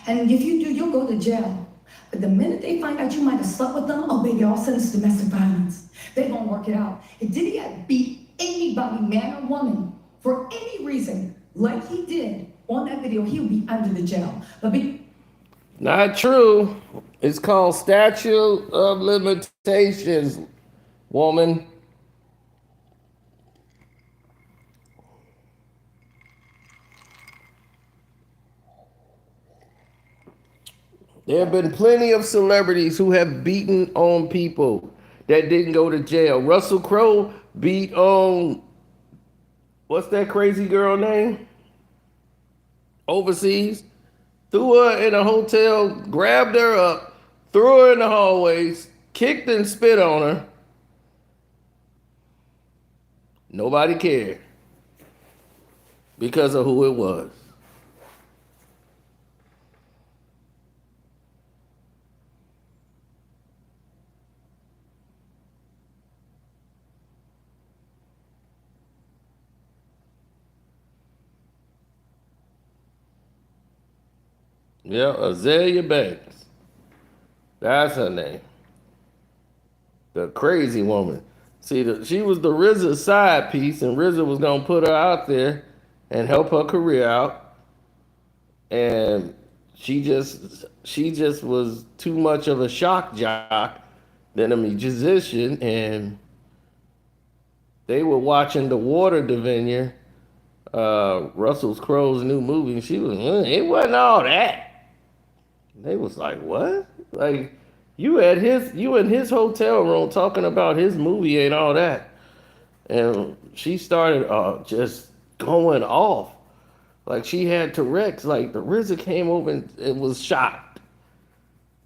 and if you do, you'll go to jail. But the minute they find out you might have slept with them, oh baby, all of a sudden it's domestic violence. They're gonna work it out. If Diddy had beat anybody, man or woman, for any reason, like he did on that video, he would be under the jail. But Not true. It's called statute of limitations, woman. There have been plenty of celebrities who have beaten on people that didn't go to jail. Russell Crowe beat on, what's that crazy girl name? Overseas. Threw her in a hotel, grabbed her up, threw her in the hallways, kicked and spit on her. Nobody cared because of who it was. Yeah, Azalea Banks. That's her name. The crazy woman. See, she was the RZA side piece, and RZA was gonna put her out there and help her career out. And she just was too much of a shock jock than a musician, and they were watching The Water Diviner, Russell Crowe's new movie, and she was, it wasn't all that. They was like, what? Like, you in his hotel room talking about his movie ain't all that. And she started just going off. Like she had Tourette's. Like the RZA came over and was shocked.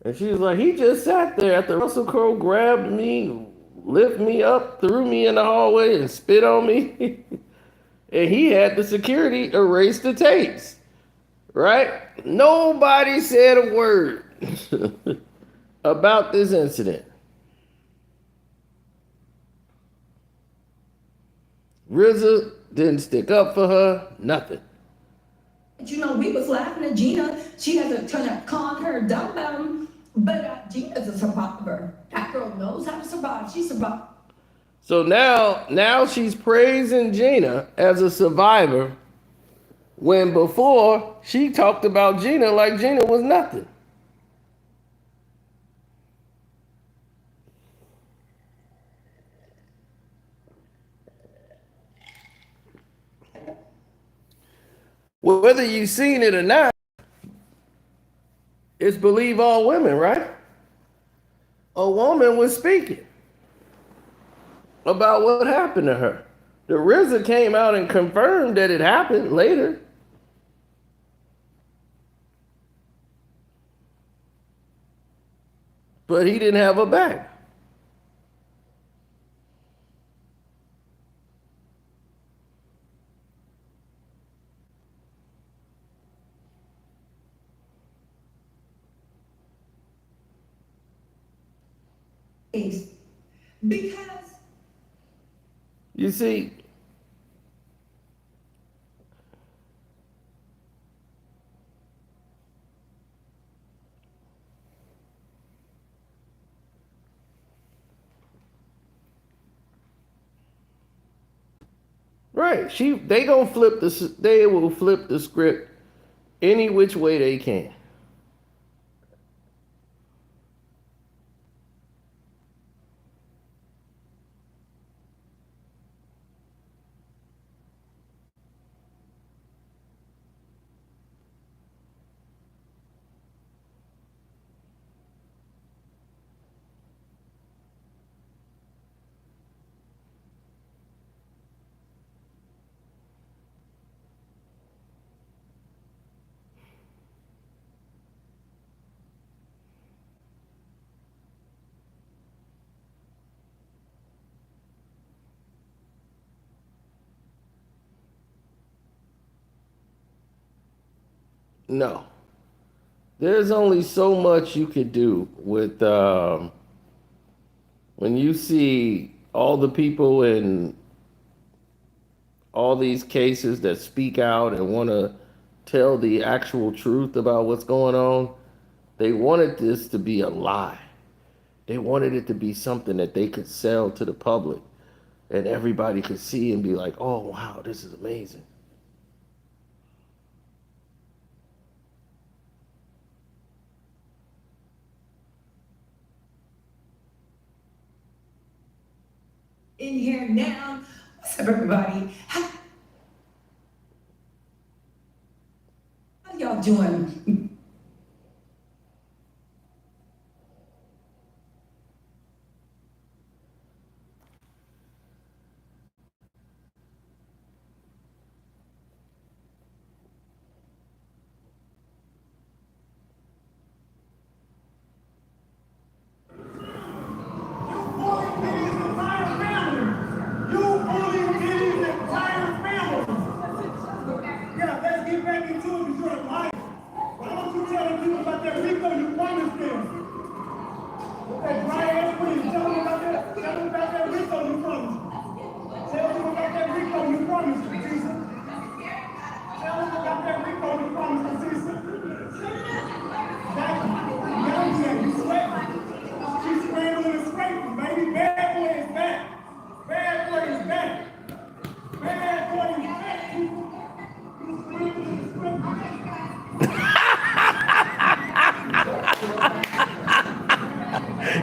And she was like, he just sat there after Russell Crowe grabbed me, lifted me up, threw me in the hallway and spit on me. And he had the security erase the tapes. Right? Nobody said a word about this incident. RZA didn't stick up for her, nothing. you know, we was laughing at Gina. She had to turn up, calling her dumb about him. But Gina's a survivor. That girl knows how to survive. She survived. So now she's praising Gina as a survivor, when before she talked about Gina like Gina was nothing. Whether you've seen it or not, it's believe all women, right? A woman was speaking about what happened to her. The RZA came out and confirmed that it happened later. But he didn't have her back. Because You see, Right. They gonna flip this. They will flip the script any which way they can. No. There's only so much you could do with when you see all the people in all these cases that speak out and want to tell the actual truth about what's going on. They wanted this to be a lie. They wanted it to be something that they could sell to the public and everybody could see and be like, oh, wow, this is amazing. In here now. What's up, everybody? How y'all doing?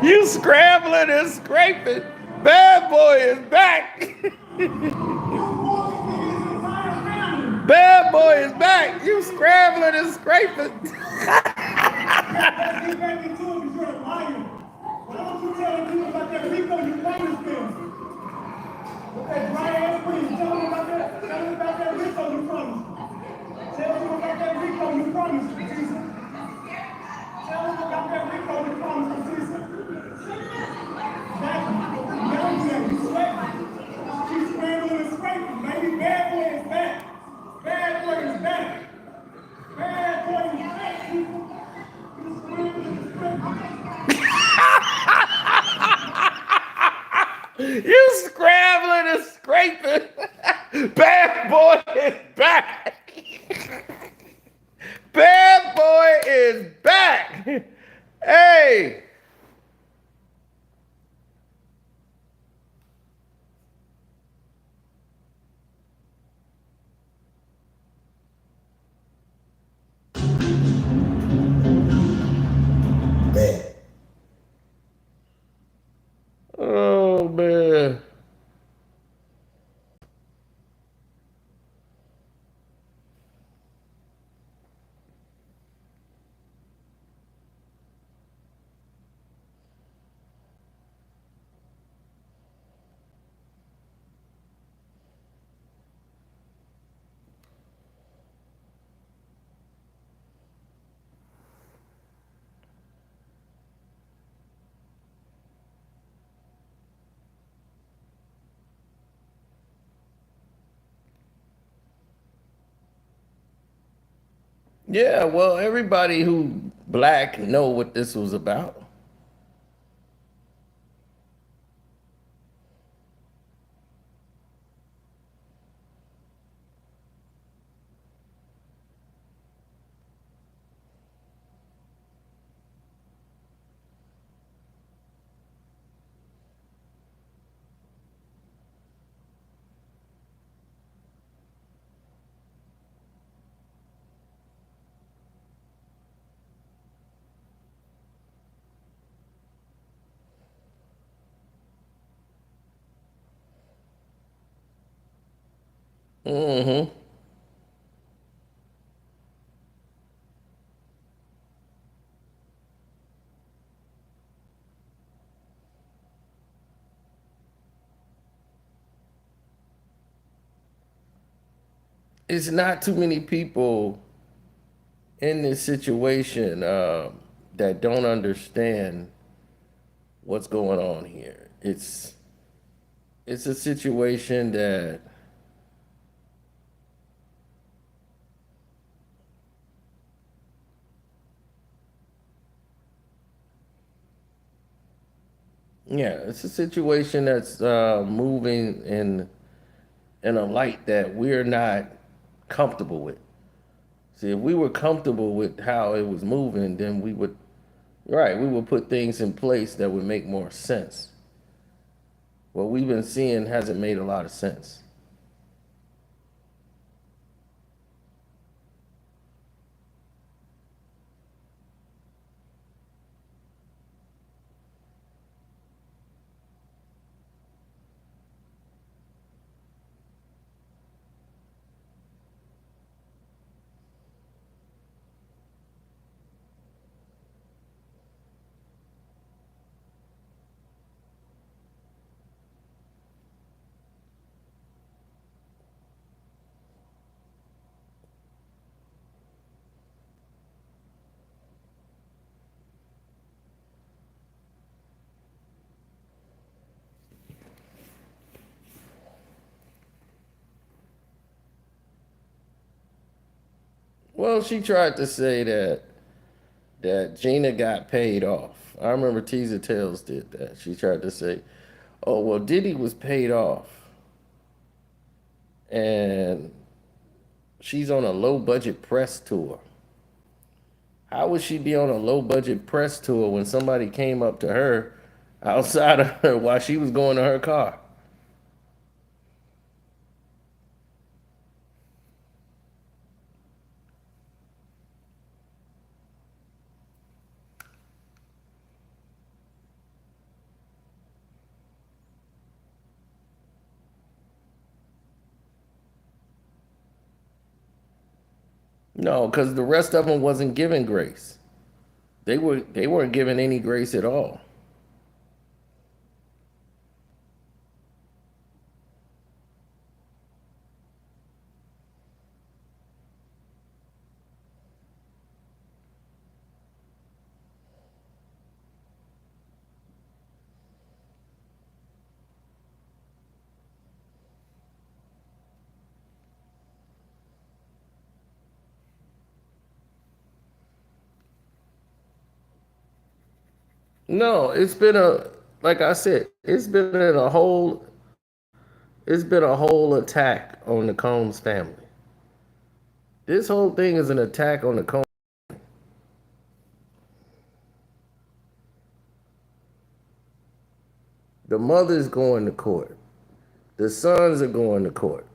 You scrambling and scraping. Bad boy is back. Bad boy is back. You scrambling and scraping. You scrambling and scraping. Bad boy is back. Bad boy is back. Hey. Bad. Oh, man. Yeah, well, everybody who black know what this was about. Mm-hmm. It's not too many people in this situation that don't understand what's going on here. It's a situation that yeah, it's a situation that's moving in a light that we're not comfortable with. See, if we were comfortable with how it was moving, then we would, right, we would put things in place that would make more sense. What we've been seeing hasn't made a lot of sense. Well, she tried to say that Gina got paid off. I remember Teaser Tales did that. She tried to say, "Oh, well, Diddy was paid off, and she's on a low budget press tour." How would she be on a low budget press tour when somebody came up to her outside of her while she was going to her car? No, because the rest of them wasn't given grace. They weren't given any grace at all. No, it's been a like I said, it's been a whole attack on the Combs family. This whole thing is an attack on the Combs. The mother's going to court. The sons are going to court.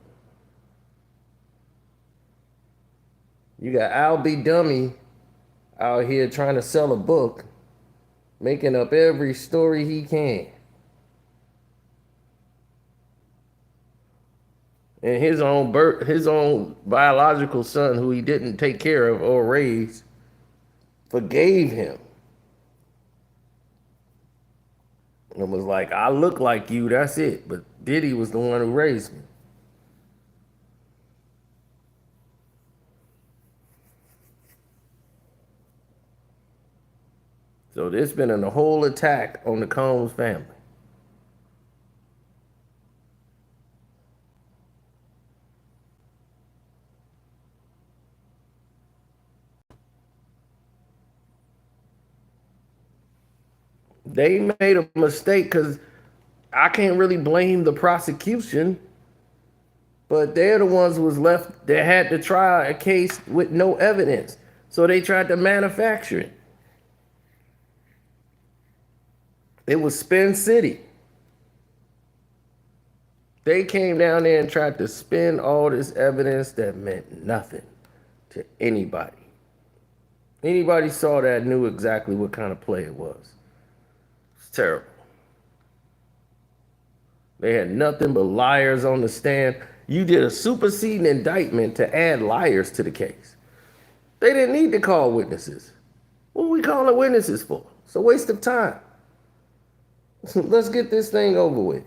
You got Al B. Dummy out here trying to sell a book, making up every story he can. And his own biological son, who he didn't take care of or raise, forgave him. And was like, "I look like you, that's it." But Diddy was the one who raised me. So there's been a whole attack on the Combs family. They made a mistake because I can't really blame the prosecution, but they're the ones who was left that had to try a case with no evidence. So they tried to manufacture it. It was Spin City. They came down there and tried to spin all this evidence that meant nothing to anybody. Anybody saw that knew exactly what kind of play it was. It's terrible. They had nothing but liars on the stand. You did a superseding indictment to add liars to the case. They didn't need to call witnesses. What are we calling witnesses for? It's a waste of time. Let's get this thing over with.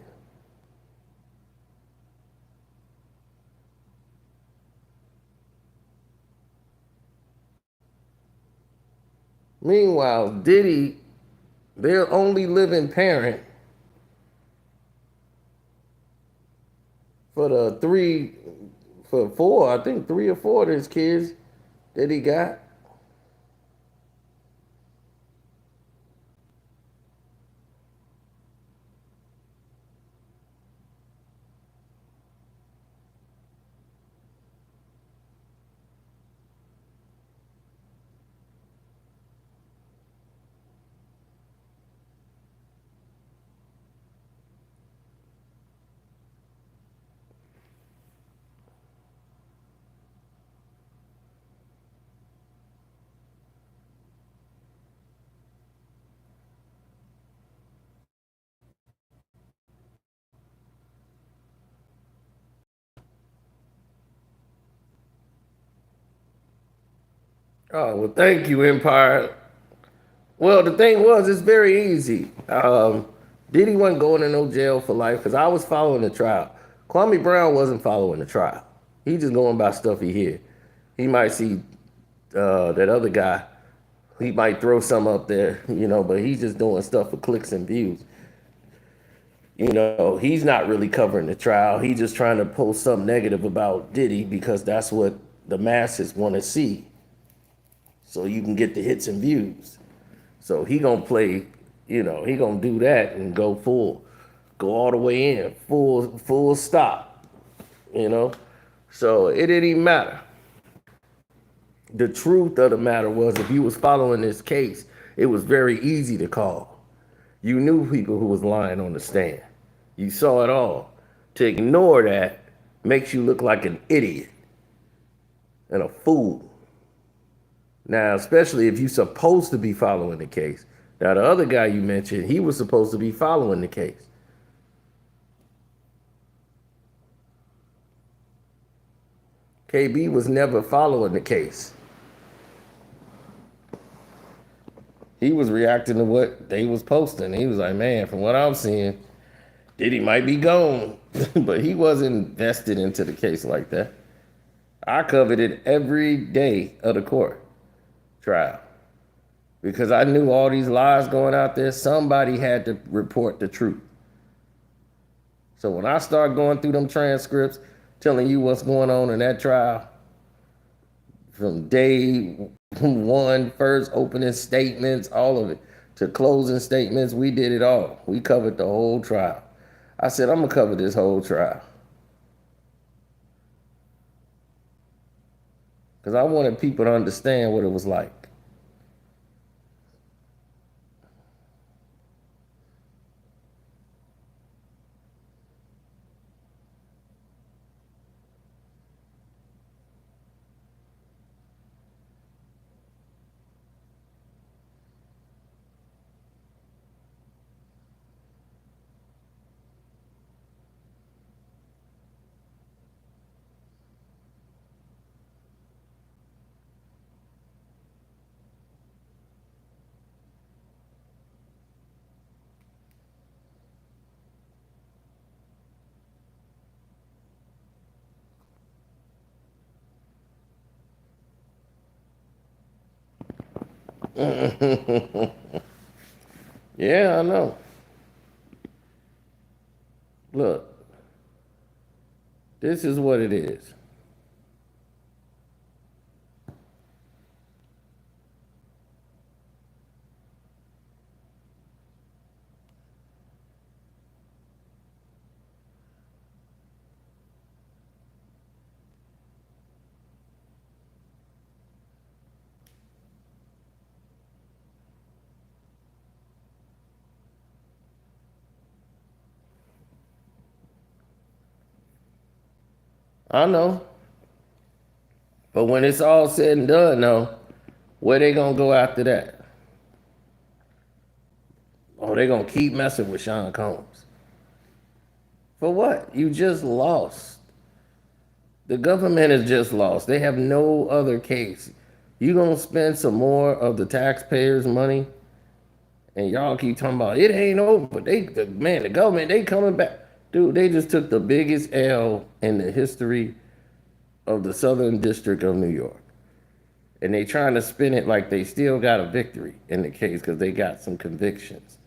Meanwhile, Diddy, their only living parent for four, I think 3 or 4 of his kids that he got. Oh, well, thank you, Empire. Well, the thing was, it's very easy. Diddy wasn't going to no jail for life because I was following the trial. Kwame Brown wasn't following the trial. He just going by stuff he hear. He might see that other guy. He might throw some up there, but he's just doing stuff for clicks and views. He's not really covering the trial. He's just trying to post something negative about Diddy because that's what the masses want to see. So you can get the hits and views. So he gonna play, he gonna do that and go all the way in, full stop, So it didn't even matter. The truth of the matter was, if you was following this case, it was very easy to call. You knew people who was lying on the stand. You saw it all. To ignore that makes you look like an idiot and a fool. Now, especially if you're supposed to be following the case. Now, the other guy you mentioned, he was supposed to be following the case. KB was never following the case. He was reacting to what they was posting. He was like, man, from what I'm seeing, Diddy might be gone. But he wasn't invested into the case like that. I covered it every day of the court trial because I knew all these lies going out there. Somebody had to report the truth. So when I start going through them transcripts, telling you what's going on in that trial, from day one, first opening statements, all of it, to closing statements, we did it all. We covered the whole trial. I said, I'm gonna cover this whole trial. Because I wanted people to understand what it was like. Yeah, I know. Look, this is what it is. I know. But when it's all said and done, though, where they gonna go after that? Oh, they gonna keep messing with Sean Combs. For what? You just lost. The government has just lost. They have no other case. You gonna spend some more of the taxpayers' money, and y'all keep talking about it ain't over. The government, they coming back. Dude, they just took the biggest L in the history of the Southern District of New York. And they trying to spin it like they still got a victory in the case because they got some convictions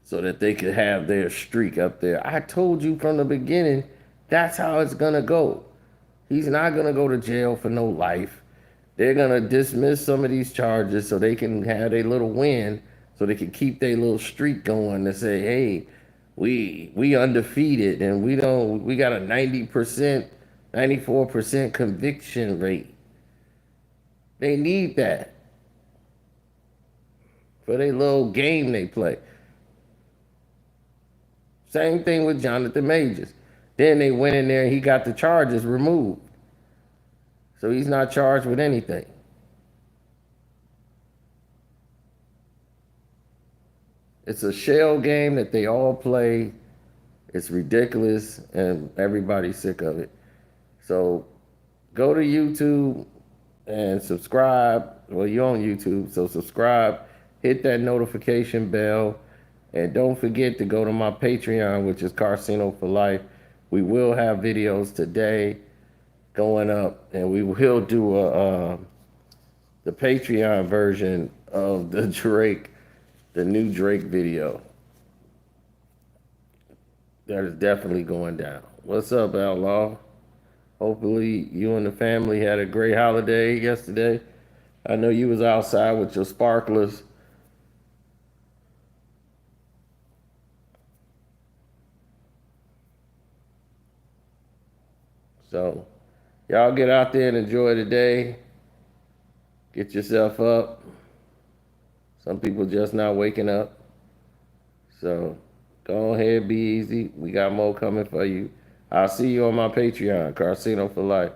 so that they could have their streak up there. I told you from the beginning, that's how it's gonna go. He's not gonna go to jail for no life. They're gonna dismiss some of these charges so they can have a little win, so they can keep their little streak going to say, hey, we undefeated and we got a 90%, 94% conviction rate. They need that for their little game they play. Same thing with Jonathan Majors. Then they went in there and he got the charges removed. So he's not charged with anything. It's a shell game that they all play. It's ridiculous and everybody's sick of it. So go to YouTube and subscribe. Well, you're on YouTube, so subscribe, hit that notification bell, and don't forget to go to my Patreon, which is Carcino for Life. We will have videos today going up, and we will do the Patreon version of the new Drake video. That is definitely going down. What's up, Outlaw? Hopefully you and the family had a great holiday yesterday. I know you was outside with your sparklers. So y'all get out there and enjoy the day. Get yourself up. Some people just not waking up. So go ahead, be easy. We got more coming for you. I'll see you on my Patreon, Carcino for Life.